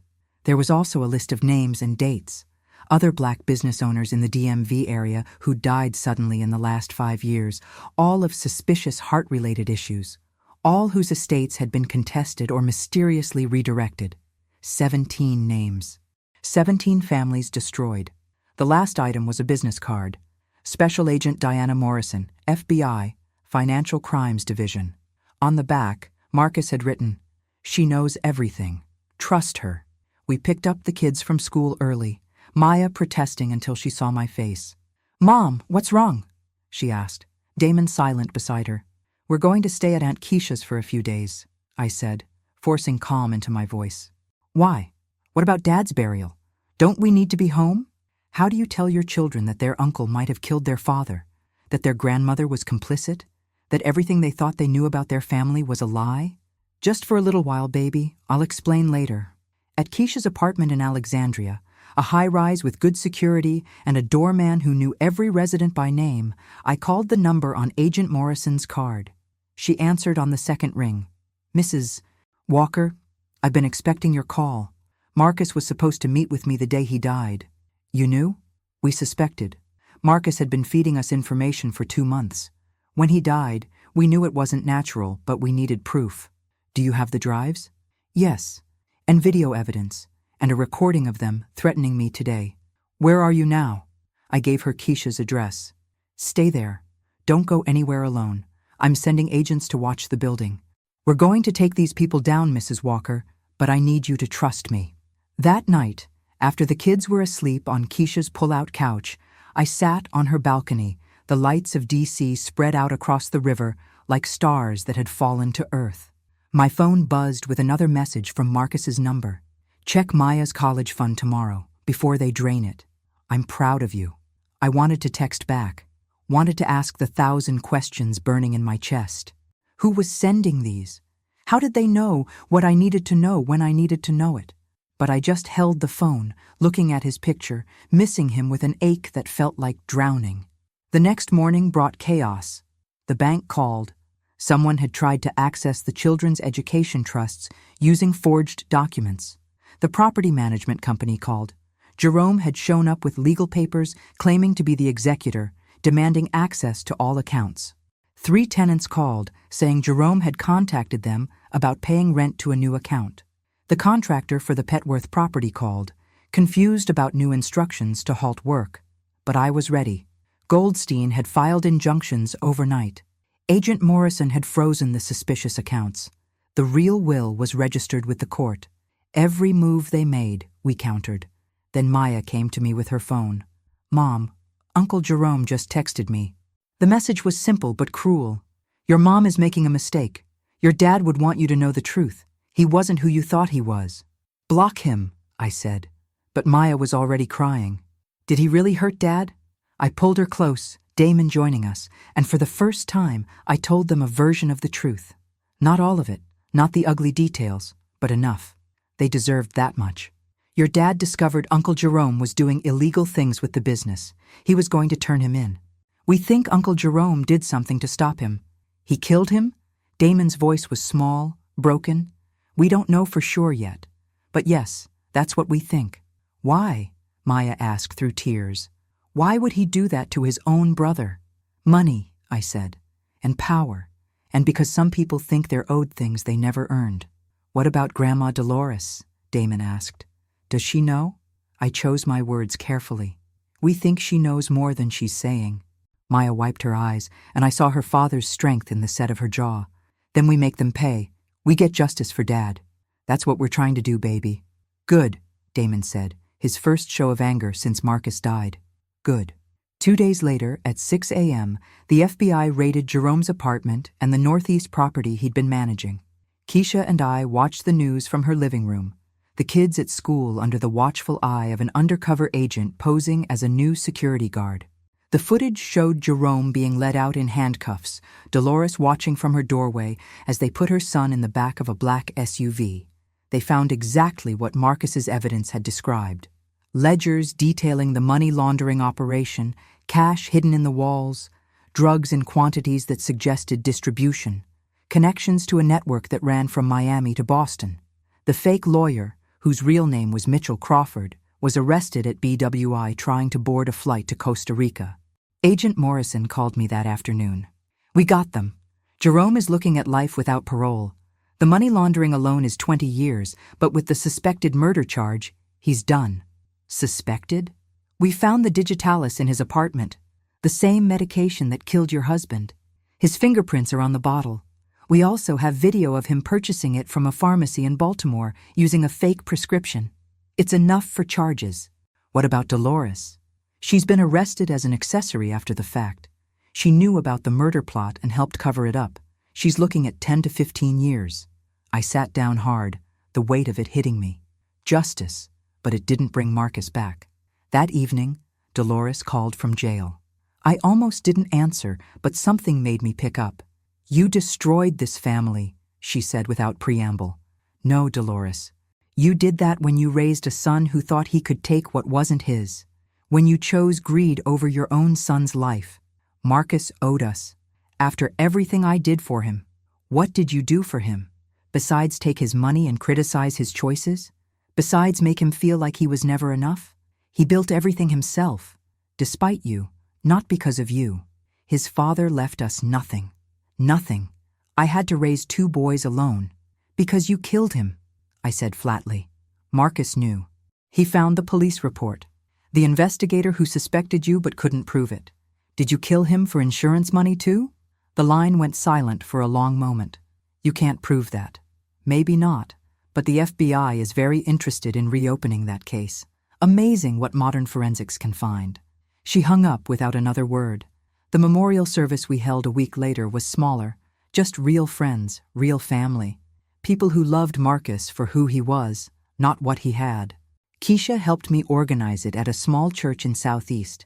There was also a list of names and dates. Other black business owners in the DMV area who died suddenly in the last 5 years, all of suspicious heart-related issues. All whose estates had been contested or mysteriously redirected. 17 names. 17 families destroyed. The last item was a business card. Special Agent Diana Morrison, FBI, Financial Crimes Division. On the back, Marcus had written, "She knows everything. Trust her." We picked up the kids from school early, Maya protesting until she saw my face. "Mom, what's wrong?" she asked, Damon silent beside her. "We're going to stay at Aunt Keisha's for a few days," I said, forcing calm into my voice. "Why? What about Dad's burial? Don't we need to be home? How do you tell your children that their uncle might have killed their father? That their grandmother was complicit? That everything they thought they knew about their family was a lie? Just for a little while, baby. I'll explain later." At Keisha's apartment in Alexandria, a high-rise with good security and a doorman who knew every resident by name, I called the number on Agent Morrison's card. She answered on the second ring. "Mrs. Walker, I've been expecting your call. Marcus was supposed to meet with me the day he died." "You knew?" "We suspected. Marcus had been feeding us information for 2 months. When he died, we knew it wasn't natural, but we needed proof." "Do you have the drives?" "Yes, and video evidence, and a recording of them threatening me today." "Where are you now?" I gave her Keisha's address. "Stay there. Don't go anywhere alone. I'm sending agents to watch the building. We're going to take these people down, Mrs. Walker, but I need you to trust me." That night, after the kids were asleep on Keisha's pull-out couch, I sat on her balcony, the lights of D.C. spread out across the river like stars that had fallen to earth. My phone buzzed with another message from Marcus's number. "Check Maya's college fund tomorrow, before they drain it. I'm proud of you." I wanted to text back, wanted to ask the 1,000 questions burning in my chest. Who was sending these? How did they know what I needed to know when I needed to know it? But I just held the phone, looking at his picture, missing him with an ache that felt like drowning. The next morning brought chaos. The bank called. Someone had tried to access the children's education trusts using forged documents. The property management company called. Jerome had shown up with legal papers claiming to be the executor, demanding access to all accounts. 3 tenants called, saying Jerome had contacted them about paying rent to a new account. The contractor for the Petworth property called, confused about new instructions to halt work. But I was ready. Goldstein had filed injunctions overnight. Agent Morrison had frozen the suspicious accounts. The real will was registered with the court. Every move they made, we countered. Then Maya came to me with her phone. "Mom, Uncle Jerome just texted me." The message was simple but cruel. "Your mom is making a mistake. Your dad would want you to know the truth. He wasn't who you thought he was." "Block him," I said. But Maya was already crying. "Did he really hurt Dad? I pulled her close, Damon joining us, and for the first time I told them a version of the truth. Not all of it, not the ugly details, but enough. They deserved that much. Your dad discovered Uncle Jerome was doing illegal things with the business. He was going to turn him in. We think Uncle Jerome did something to stop him. He killed him? Damon's voice was small, broken. We don't know for sure yet. But yes, that's what we think. Why? Maya asked through tears. Why would he do that to his own brother? Money, I said, and power, and because some people think they're owed things they never earned. What about Grandma Dolores? Damon asked. Does she know? I chose my words carefully. We think she knows more than she's saying. Maya wiped her eyes, and I saw her father's strength in the set of her jaw. Then we make them pay. We get justice for Dad. That's what we're trying to do, baby. Good, Damon said, his first show of anger since Marcus died. Good. 2 days later, at 6 a.m., the FBI raided Jerome's apartment and the northeast property he'd been managing. Keisha and I watched the news from her living room. The kids at school under the watchful eye of an undercover agent posing as a new security guard. The footage showed Jerome being led out in handcuffs, Dolores watching from her doorway as they put her son in the back of a black SUV. They found exactly what Marcus's evidence had described. Ledgers detailing the money laundering operation, cash hidden in the walls, drugs in quantities that suggested distribution, connections to a network that ran from Miami to Boston. The fake lawyer, whose real name was Mitchell Crawford, was arrested at BWI trying to board a flight to Costa Rica. Agent Morrison called me that afternoon. We got them. Jerome is looking at life without parole. The money laundering alone is 20 years, but with the suspected murder charge, he's done. Suspected? We found the digitalis in his apartment, the same medication that killed your husband. His fingerprints are on the bottle. We also have video of him purchasing it from a pharmacy in Baltimore using a fake prescription. It's enough for charges. What about Dolores? She's been arrested as an accessory after the fact. She knew about the murder plot and helped cover it up. She's looking at 10 to 15 years. I sat down hard, the weight of it hitting me. Justice, but it didn't bring Marcus back. That evening, Dolores called from jail. I almost didn't answer, but something made me pick up. You destroyed this family, she said without preamble. No, Dolores. You did that when you raised a son who thought he could take what wasn't his. When you chose greed over your own son's life. Marcus owed us. After everything I did for him, what did you do for him? Besides take his money and criticize his choices? Besides make him feel like he was never enough? He built everything himself, despite you, not because of you. His father left us nothing. Nothing. I had to raise 2 boys alone. Because you killed him, I said flatly. Marcus knew. He found the police report. The investigator who suspected you but couldn't prove it. Did you kill him for insurance money too? The line went silent for a long moment. You can't prove that. Maybe not, but the FBI is very interested in reopening that case. Amazing what modern forensics can find. She hung up without another word. The memorial service we held a week later was smaller, just real friends, real family. People who loved Marcus for who he was, not what he had. Keisha helped me organize it at a small church in Southeast,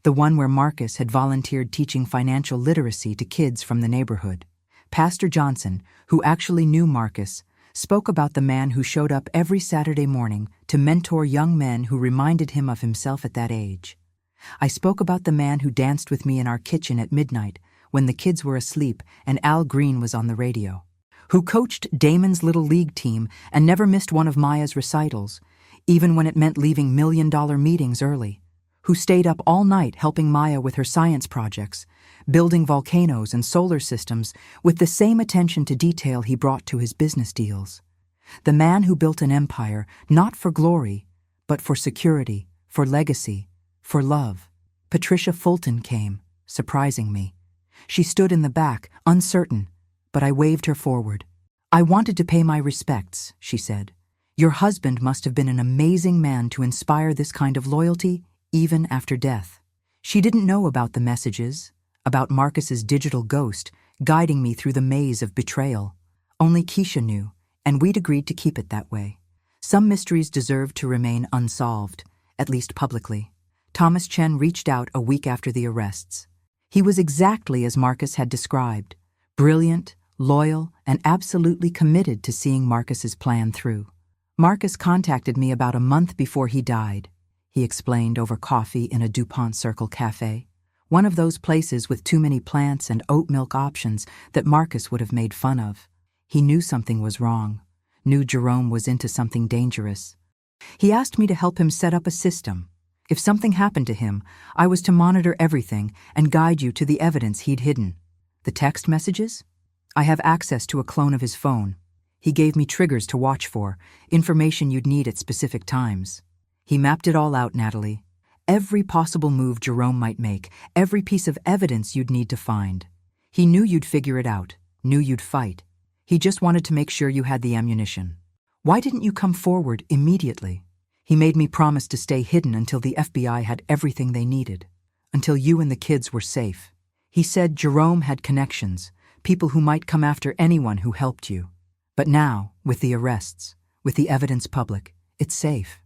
the one where Marcus had volunteered teaching financial literacy to kids from the neighborhood. Pastor Johnson, who actually knew Marcus, spoke about the man who showed up every Saturday morning to mentor young men who reminded him of himself at that age. I spoke about the man who danced with me in our kitchen at midnight when the kids were asleep and Al Green was on the radio, who coached Damon's Little League team and never missed one of Maya's recitals, even when it meant leaving million-dollar meetings early, who stayed up all night helping Maya with her science projects, building volcanoes and solar systems with the same attention to detail he brought to his business deals. The man who built an empire not for glory, but for security, for legacy, for love. Patricia Fulton came, surprising me. She stood in the back, uncertain, but I waved her forward. I wanted to pay my respects, she said. Your husband must have been an amazing man to inspire this kind of loyalty, even after death. She didn't know about the messages, about Marcus's digital ghost guiding me through the maze of betrayal. Only Keisha knew, and we'd agreed to keep it that way. Some mysteries deserved to remain unsolved, at least publicly. Thomas Chen reached out a week after the arrests. He was exactly as Marcus had described, brilliant, loyal, and absolutely committed to seeing Marcus's plan through. Marcus contacted me about a month before he died, he explained over coffee in a DuPont Circle cafe, one of those places with too many plants and oat milk options that Marcus would have made fun of. He knew something was wrong, knew Jerome was into something dangerous. He asked me to help him set up a system. If something happened to him, I was to monitor everything and guide you to the evidence he'd hidden. The text messages? I have access to a clone of his phone. He gave me triggers to watch for, information you'd need at specific times. He mapped it all out, Natalie. Every possible move Jerome might make, every piece of evidence you'd need to find. He knew you'd figure it out, knew you'd fight. He just wanted to make sure you had the ammunition. Why didn't you come forward immediately? He made me promise to stay hidden until the FBI had everything they needed, until you and the kids were safe. He said Jerome had connections, people who might come after anyone who helped you. But now, with the arrests, with the evidence public, it's safe.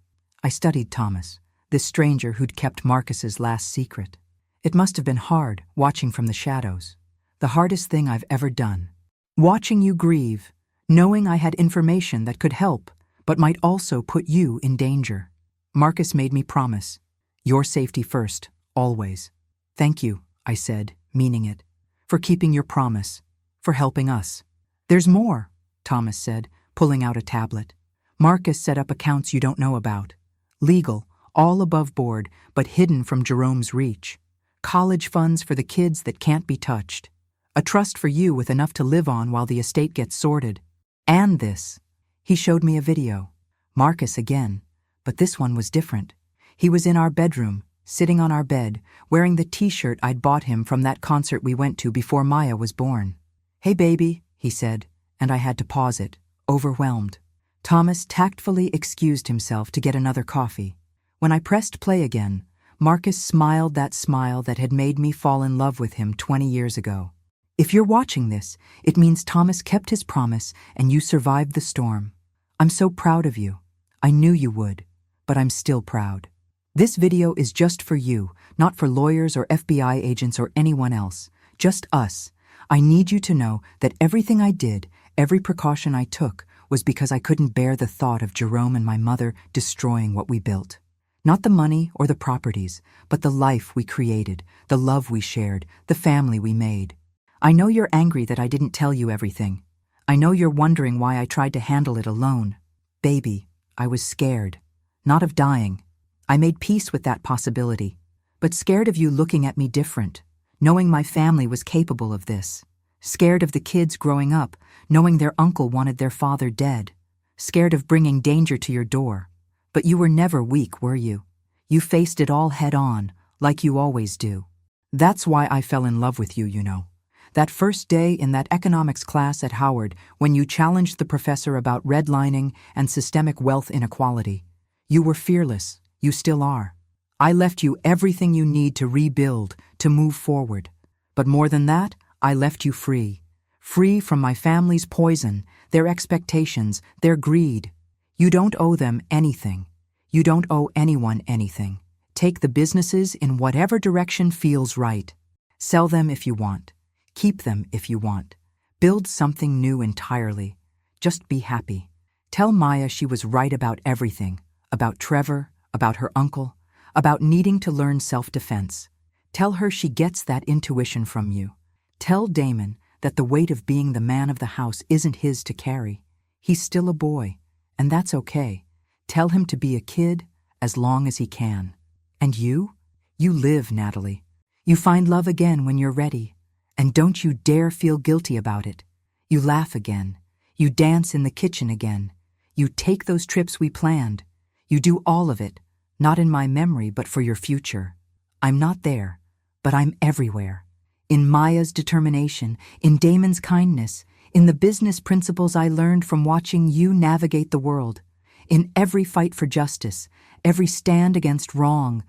I studied Thomas, this stranger who'd kept Marcus's last secret. It must have been hard, watching from the shadows. The hardest thing I've ever done. Watching you grieve, knowing I had information that could help, but might also put you in danger. Marcus made me promise. Your safety first, always. Thank you, I said, meaning it, for keeping your promise, for helping us. There's more, Thomas said, pulling out a tablet. Marcus set up accounts you don't know about. Legal, all above board, but hidden from Jerome's reach. College funds for the kids that can't be touched. A trust for you with enough to live on while the estate gets sorted. And this. He showed me a video. Marcus again, but this one was different. He was in our bedroom, sitting on our bed, wearing the t-shirt I'd bought him from that concert we went to before Maya was born. Hey baby, he said, and I had to pause it, overwhelmed. Thomas tactfully excused himself to get another coffee. When I pressed play again, Marcus smiled that smile that had made me fall in love with him 20 years ago. If you're watching this, it means Thomas kept his promise and you survived the storm. I'm so proud of you. I knew you would, but I'm still proud. This video is just for you, not for lawyers or FBI agents or anyone else, just us. I need you to know that everything I did, every precaution I took, was because I couldn't bear the thought of Jerome and my mother destroying what we built. Not the money or the properties, but the life we created, the love we shared, the family we made. I know you're angry that I didn't tell you everything. I know you're wondering why I tried to handle it alone. Baby, I was scared. Not of dying. I made peace with that possibility, but scared of you looking at me different, knowing my family was capable of this. Scared of the kids growing up, knowing their uncle wanted their father dead. Scared of bringing danger to your door. But you were never weak, were you? You faced it all head on, like you always do. That's why I fell in love with you, you know. That first day in that economics class at Howard, when you challenged the professor about redlining and systemic wealth inequality. You were fearless. You still are. I left you everything you need to rebuild, to move forward. But more than that, I left you free. Free from my family's poison, their expectations, their greed. You don't owe them anything. You don't owe anyone anything. Take the businesses in whatever direction feels right. Sell them if you want. Keep them if you want. Build something new entirely. Just be happy. Tell Maya she was right about everything. About Trevor, about her uncle, about needing to learn self-defense. Tell her she gets that intuition from you. Tell Damon that the weight of being the man of the house isn't his to carry. He's still a boy, and that's okay. Tell him to be a kid as long as he can. And you? You live, Natalie. You find love again when you're ready. And don't you dare feel guilty about it. You laugh again. You dance in the kitchen again. You take those trips we planned. You do all of it, not in my memory, but for your future. I'm not there, but I'm everywhere. In Maya's determination, in Damon's kindness, in the business principles I learned from watching you navigate the world, in every fight for justice, every stand against wrong,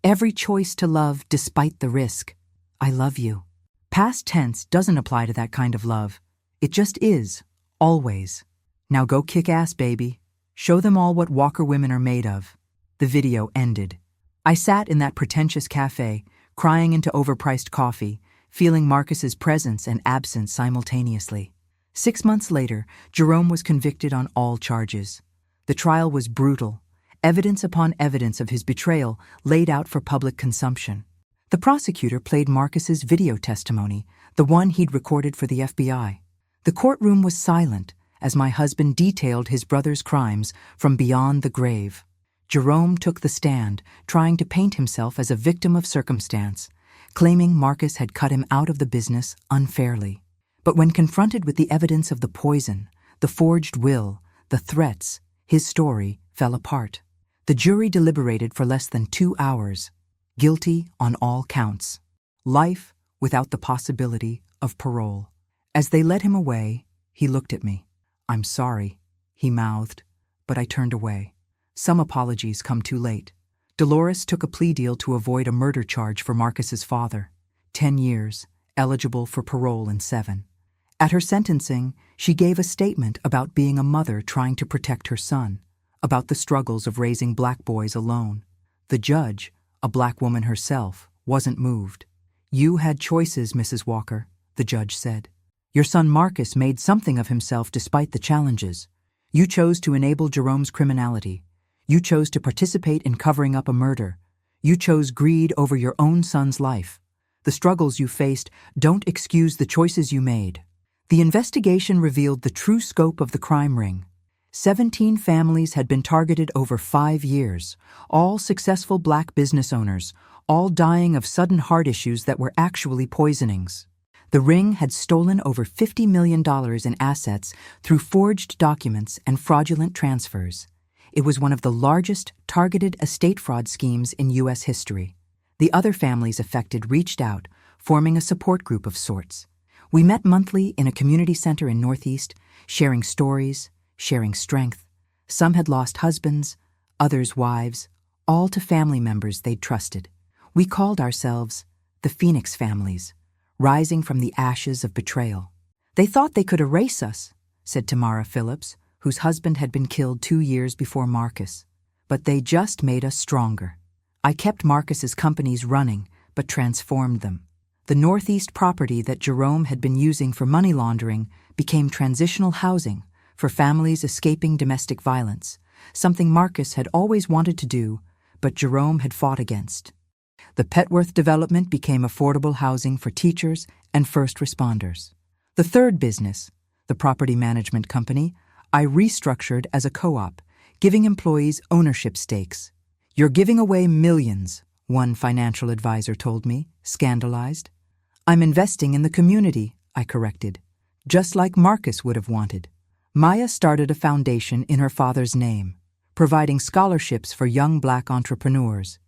every choice to love despite the risk. I love you. Past tense doesn't apply to that kind of love. It just is, always. Now go kick ass, baby. Show them all what Walker women are made of. The video ended. I sat in that pretentious cafe, crying into overpriced coffee, feeling Marcus's presence and absence simultaneously. 6 months later, Jerome was convicted on all charges. The trial was brutal, evidence upon evidence of his betrayal laid out for public consumption. The prosecutor played Marcus's video testimony, the one he'd recorded for the FBI. The courtroom was silent as my husband detailed his brother's crimes from beyond the grave. Jerome took the stand, trying to paint himself as a victim of circumstance, claiming Marcus had cut him out of the business unfairly. But when confronted with the evidence of the poison, the forged will, the threats, his story fell apart. The jury deliberated for less than 2 hours, guilty on all counts. Life without the possibility of parole. As they led him away, he looked at me. "I'm sorry," he mouthed, but I turned away. Some apologies come too late. Dolores took a plea deal to avoid a murder charge for Marcus's father. 10 years, eligible for parole in 7. At her sentencing, she gave a statement about being a mother trying to protect her son, about the struggles of raising black boys alone. The judge, a black woman herself, wasn't moved. "You had choices, Mrs. Walker," the judge said. "Your son Marcus made something of himself despite the challenges. You chose to enable Jerome's criminality. You chose to participate in covering up a murder. You chose greed over your own son's life. The struggles you faced don't excuse the choices you made." The investigation revealed the true scope of the crime ring. 17 families had been targeted over 5 years, all successful black business owners, all dying of sudden heart issues that were actually poisonings. The ring had stolen over $50 million in assets through forged documents and fraudulent transfers. It was one of the largest targeted estate fraud schemes in U.S. history. The other families affected reached out, forming a support group of sorts. We met monthly in a community center in Northeast, sharing stories, sharing strength. Some had lost husbands, others wives, all to family members they'd trusted. We called ourselves the Phoenix Families, rising from the ashes of betrayal. "They thought they could erase us," said Tamara Phillips, whose husband had been killed 2 years before Marcus. "But they just made us stronger. I kept Marcus's companies running, but transformed them. The Northeast property that Jerome had been using for money laundering became transitional housing for families escaping domestic violence, something Marcus had always wanted to do, but Jerome had fought against. The Petworth development became affordable housing for teachers and first responders. The third business, the property management company, I restructured as a co-op, giving employees ownership stakes. "You're giving away millions," one financial advisor told me, scandalized. "I'm investing in the community," I corrected, just like Marcus would have wanted. Maya started a foundation in her father's name, providing scholarships for young black entrepreneurs.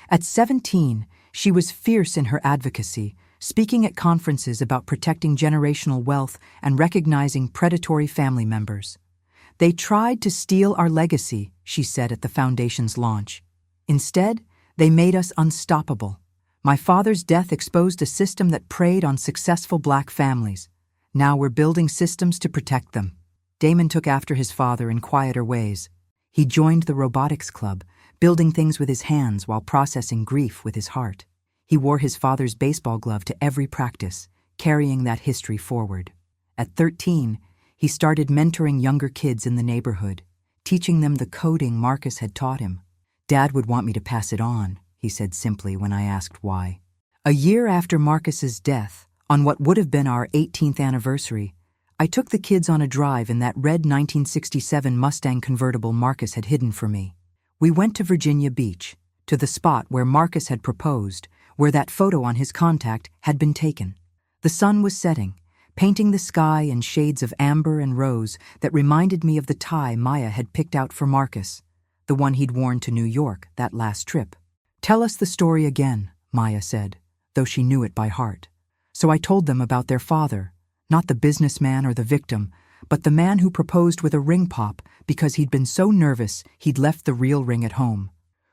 At 17, she was fierce in her advocacy, speaking at conferences about protecting generational wealth and recognizing predatory family members. "They tried to steal our legacy," she said at the foundation's launch. "Instead, they made us unstoppable. My father's death exposed a system that preyed on successful black families. Now we're building systems to protect them." Damon took after his father in quieter ways. He joined the robotics club, building things with his hands while processing grief with his heart. He wore his father's baseball glove to every practice, carrying that history forward. At 13, he started mentoring younger kids in the neighborhood, teaching them the coding Marcus had taught him. "Dad would want me to pass it on," he said simply when I asked why. A year after Marcus's death, on what would have been our 18th anniversary, I took the kids on a drive in that red 1967 Mustang convertible Marcus had hidden for me. We went to Virginia Beach, to the spot where Marcus had proposed, where that photo on his contact had been taken. The sun was setting, painting the sky in shades of amber and rose that reminded me of the tie Maya had picked out for Marcus, the one he'd worn to New York that last trip. "Tell us the story again," Maya said, though she knew it by heart. So I told them about their father, not the businessman or the victim, but the man who proposed with a ring pop because he'd been so nervous he'd left the real ring at home.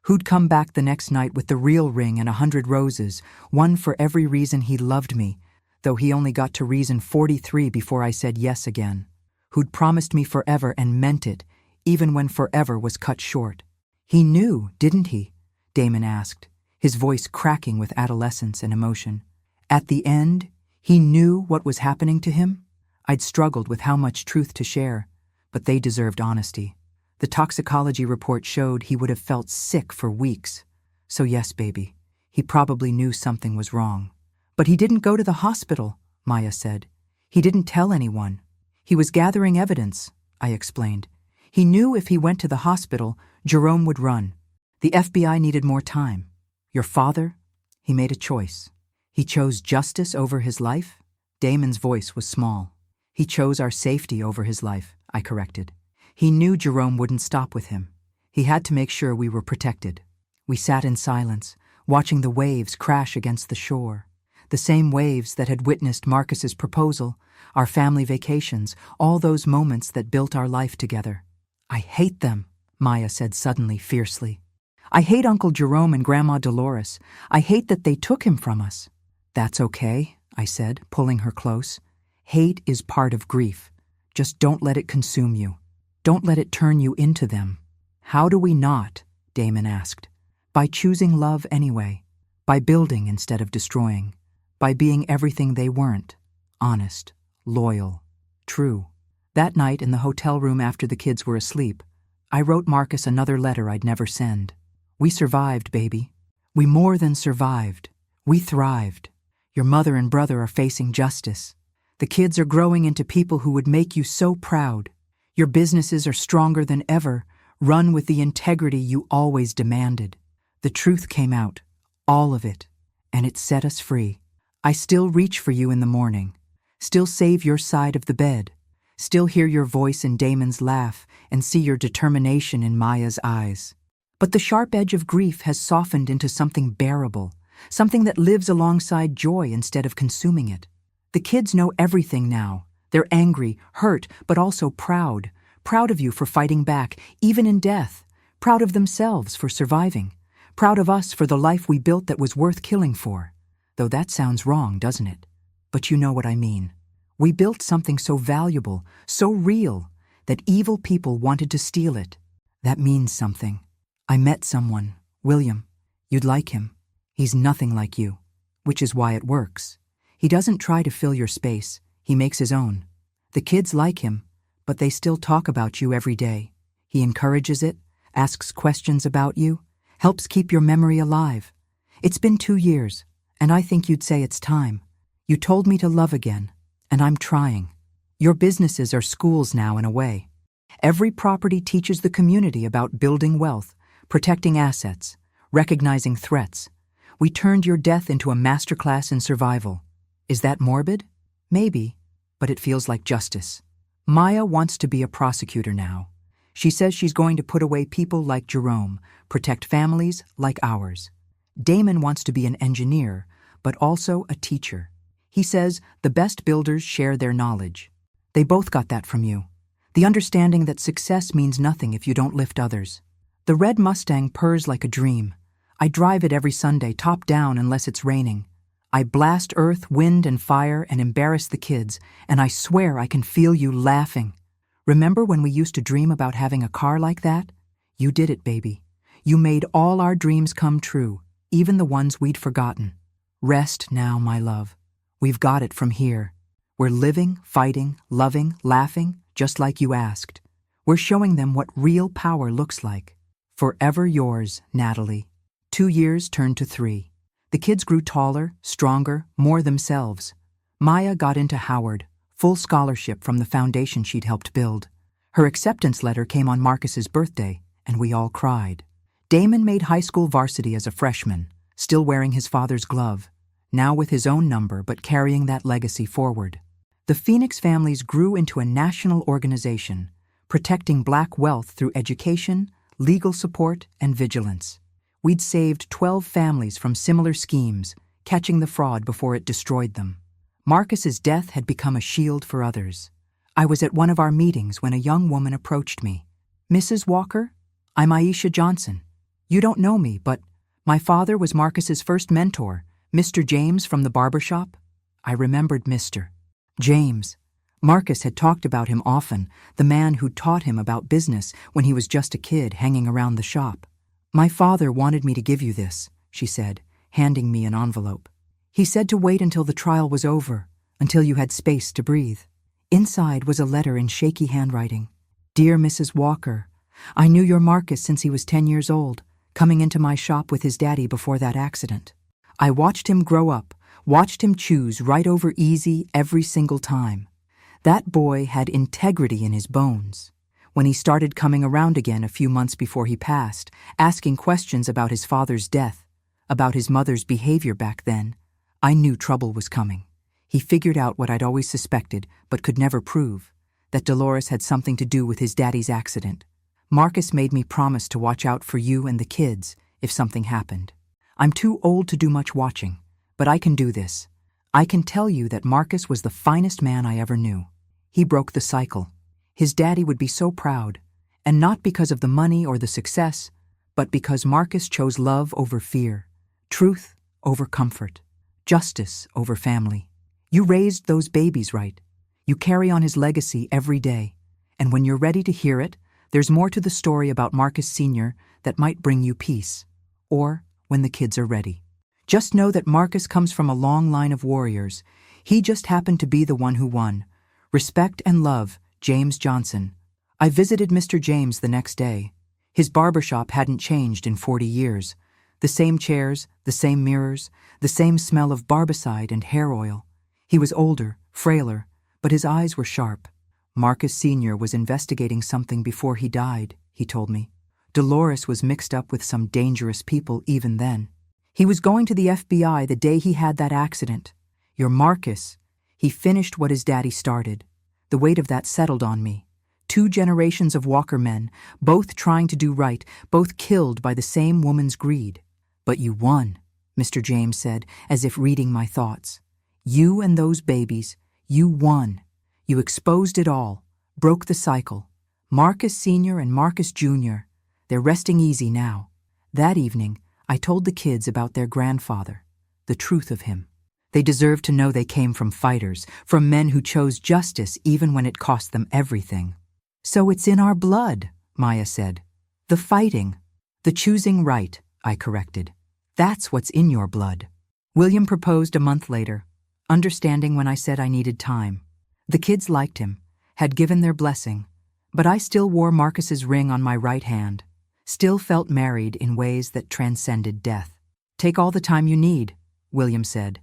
Who'd come back the next night with the real ring and 100 roses, one for every reason he loved me, though he only got to reason 43 before I said yes again. Who'd promised me forever and meant it, even when forever was cut short. He knew, didn't he? Damon asked, his voice cracking with adolescence and emotion. At the end, he knew what was happening to him? I'd struggled with how much truth to share, but they deserved honesty. The toxicology report showed he would have felt sick for weeks. So yes, baby, he probably knew something was wrong. But he didn't go to the hospital, Maya said. He didn't tell anyone. He was gathering evidence, I explained. He knew if he went to the hospital, Jerome would run. The FBI needed more time. Your father? He made a choice. He chose justice over his life? Damon's voice was small. He chose our safety over his life, I corrected. He knew Jerome wouldn't stop with him. He had to make sure we were protected. We sat in silence, watching the waves crash against the shore. The same waves that had witnessed Marcus's proposal, our family vacations, all those moments that built our life together. I hate them, Maya said suddenly, fiercely. I hate Uncle Jerome and Grandma Dolores. I hate that they took him from us. That's okay, I said, pulling her close. Hate is part of grief. Just don't let it consume you. Don't let it turn you into them. How do we not? Damon asked. By choosing love anyway. By building instead of destroying. By being everything they weren't. Honest, loyal, true. That night in the hotel room after the kids were asleep, I wrote Marcus another letter I'd never send. We survived, baby. We more than survived. We thrived. Your mother and brother are facing justice. The kids are growing into people who would make you so proud. Your businesses are stronger than ever, run with the integrity you always demanded. The truth came out, all of it, and it set us free. I still reach for you in the morning, still save your side of the bed, still hear your voice in Damon's laugh and see your determination in Maya's eyes. But the sharp edge of grief has softened into something bearable, something that lives alongside joy instead of consuming it. The kids know everything now. They're angry, hurt, but also proud. Proud of you for fighting back, even in death. Proud of themselves for surviving. Proud of us for the life we built that was worth killing for. Though that sounds wrong, doesn't it? But you know what I mean. We built something so valuable, so real, that evil people wanted to steal it. That means something. I met someone, William. You'd like him. He's nothing like you, which is why it works. He doesn't try to fill your space. He makes his own. The kids like him, but they still talk about you every day. He encourages it, asks questions about you, helps keep your memory alive. It's been 2 years, and I think you'd say it's time. You told me to love again, and I'm trying. Your businesses are schools now in a way. Every property teaches the community about building wealth, protecting assets, recognizing threats. We turned your death into a masterclass in survival. Is that morbid? Maybe, but it feels like justice. Maya wants to be a prosecutor now. She says she's going to put away people like Jerome, protect families like ours. Damon wants to be an engineer, but also a teacher. He says the best builders share their knowledge. They both got that from you. The understanding that success means nothing if you don't lift others. The red Mustang purrs like a dream. I drive it every Sunday, top down unless it's raining. I blast earth, wind, and fire and embarrass the kids, and I swear I can feel you laughing. Remember when we used to dream about having a car like that? You did it, baby. You made all our dreams come true, even the ones we'd forgotten. Rest now, my love. We've got it from here. We're living, fighting, loving, laughing, just like you asked. We're showing them what real power looks like. Forever yours, Natalie. 2 years turned to 3. The kids grew taller, stronger, more themselves. Maya got into Howard, full scholarship from the foundation she'd helped build. Her acceptance letter came on Marcus's birthday, and we all cried. Damon made high school varsity as a freshman, still wearing his father's glove, now with his own number but carrying that legacy forward. The Phoenix families grew into a national organization, protecting Black wealth through education, legal support, and vigilance. We'd saved 12 families from similar schemes, catching the fraud before it destroyed them. Marcus's death had become a shield for others. I was at one of our meetings when a young woman approached me. Mrs. Walker, I'm Aisha Johnson. You don't know me, but my father was Marcus's first mentor, Mr. James from the barbershop. I remembered Mr. James. Marcus had talked about him often, the man who taught him about business when he was just a kid hanging around the shop. "My father wanted me to give you this," she said, handing me an envelope. "He said to wait until the trial was over, until you had space to breathe." Inside was a letter in shaky handwriting. "Dear Mrs. Walker, I knew your Marcus since he was 10 years old, coming into my shop with his daddy before that accident. I watched him grow up, watched him choose right over easy every single time. That boy had integrity in his bones. When he started coming around again a few months before he passed, asking questions about his father's death, about his mother's behavior back then, I knew trouble was coming. He figured out what I'd always suspected but could never prove, that Dolores had something to do with his daddy's accident. Marcus made me promise to watch out for you and the kids if something happened. I'm too old to do much watching, but I can do this. I can tell you that Marcus was the finest man I ever knew. He broke the cycle. His daddy would be so proud, and not because of the money or the success, but because Marcus chose love over fear, truth over comfort, justice over family. You raised those babies right. You carry on his legacy every day, and when you're ready to hear it, there's more to the story about Marcus Sr. that might bring you peace, or when the kids are ready. Just know that Marcus comes from a long line of warriors. He just happened to be the one who won. Respect and love, James Johnson." I visited Mr. James the next day. His barbershop hadn't changed in 40 years. The same chairs, the same mirrors, the same smell of barbicide and hair oil. He was older, frailer, but his eyes were sharp. "Marcus Sr. was investigating something before he died," he told me. "Dolores was mixed up with some dangerous people even then. He was going to the FBI the day he had that accident. Your Marcus, he finished what his daddy started. The weight of that settled on me. 2 generations of Walker men, both trying to do right, both killed by the same woman's greed. But you won," Mr. James said, as if reading my thoughts. "You and those babies, you won. You exposed it all, broke the cycle. Marcus Sr. and Marcus Jr., they're resting easy now." That evening, I told the kids about their grandfather, the truth of him. They deserved to know they came from fighters, from men who chose justice even when it cost them everything. "So it's in our blood," Maya said. "The fighting, the choosing right," I corrected. "That's what's in your blood." William proposed a month later, understanding when I said I needed time. The kids liked him, had given their blessing, but I still wore Marcus's ring on my right hand, still felt married in ways that transcended death. "Take all the time you need," William said.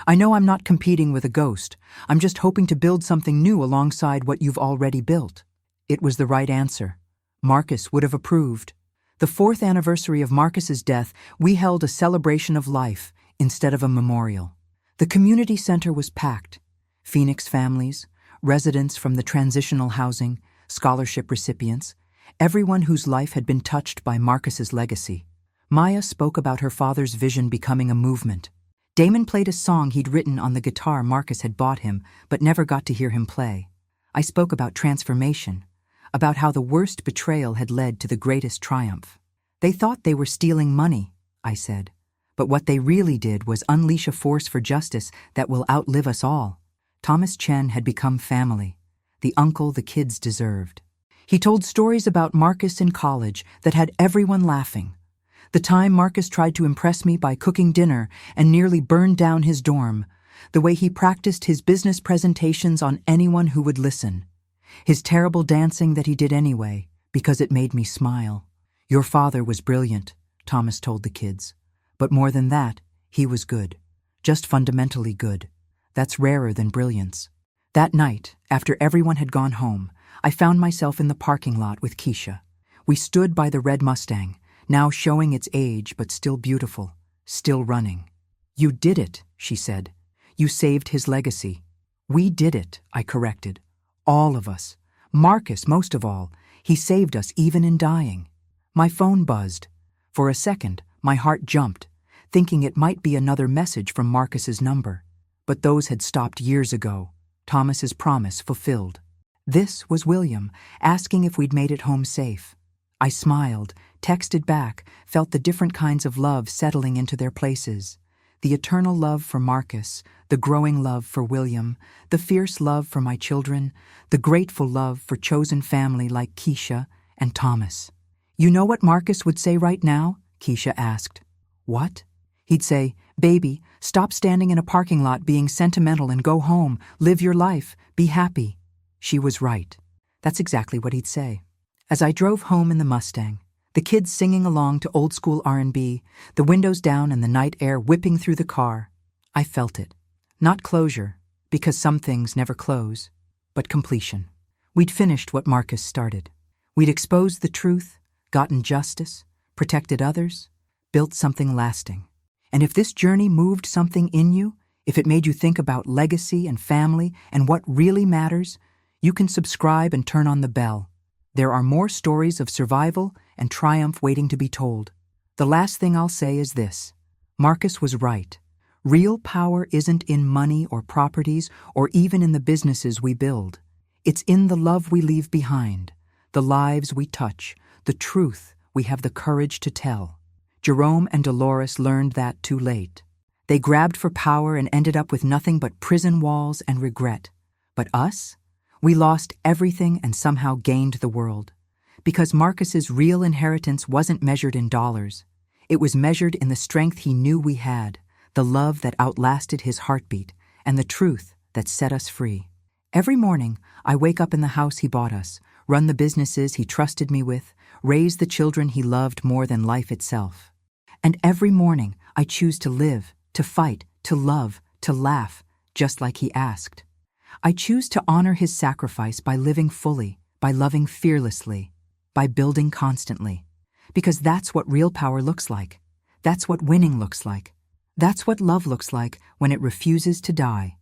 "I know I'm not competing with a ghost. I'm just hoping to build something new alongside what you've already built." It was the right answer. Marcus would have approved. The 4th anniversary of Marcus's death, we held a celebration of life instead of a memorial. The community center was packed. Phoenix families, residents from the transitional housing, scholarship recipients, everyone whose life had been touched by Marcus's legacy. Maya spoke about her father's vision becoming a movement. Damon played a song he'd written on the guitar Marcus had bought him, but never got to hear him play. I spoke about transformation, about how the worst betrayal had led to the greatest triumph. "They thought they were stealing money," I said, "but what they really did was unleash a force for justice that will outlive us all." Thomas Chen had become family, the uncle the kids deserved. He told stories about Marcus in college that had everyone laughing. The time Marcus tried to impress me by cooking dinner and nearly burned down his dorm. The way he practiced his business presentations on anyone who would listen. His terrible dancing that he did anyway, because it made me smile. "Your father was brilliant," Thomas told the kids. "But more than that, he was good. Just fundamentally good. That's rarer than brilliance." That night, after everyone had gone home, I found myself in the parking lot with Keisha. We stood by the red Mustang, now showing its age but still beautiful, still running. "You did it," she said. "You saved his legacy." "We did it," I corrected. "All of us. Marcus most of all. He saved us even in dying." My phone buzzed. For a second, my heart jumped, thinking it might be another message from Marcus's number. But those had stopped years ago. Thomas's promise fulfilled. This was William, asking if we'd made it home safe. I smiled, texted back, felt the different kinds of love settling into their places. The eternal love for Marcus, the growing love for William, the fierce love for my children, the grateful love for chosen family like Keisha and Thomas. You know what Marcus would say right now? Keisha asked. What? He'd say, Baby, stop standing in a parking lot being sentimental and go home, live your life, be happy. She was right. That's exactly what he'd say. As I drove home in the Mustang, the kids singing along to old school R&B, the windows down and the night air whipping through the car, I felt it. Not closure, because some things never close, but completion. We'd finished what Marcus started. We'd exposed the truth, gotten justice, protected others, built something lasting. And if this journey moved something in you, if it made you think about legacy and family and what really matters, you can subscribe and turn on the bell. There are more stories of survival and triumph waiting to be told. The last thing I'll say is this. Marcus was right. Real power isn't in money or properties or even in the businesses we build. It's in the love we leave behind, the lives we touch, the truth we have the courage to tell. Jerome and Dolores learned that too late. They grabbed for power and ended up with nothing but prison walls and regret. But us? We lost everything and somehow gained the world. Because Marcus's real inheritance wasn't measured in dollars. It was measured in the strength he knew we had, the love that outlasted his heartbeat, and the truth that set us free. Every morning, I wake up in the house he bought us, run the businesses he trusted me with, raise the children he loved more than life itself. And every morning, I choose to live, to fight, to love, to laugh, just like he asked. I choose to honor his sacrifice by living fully, by loving fearlessly, by building constantly. Because that's what real power looks like. That's what winning looks like. That's what love looks like when it refuses to die.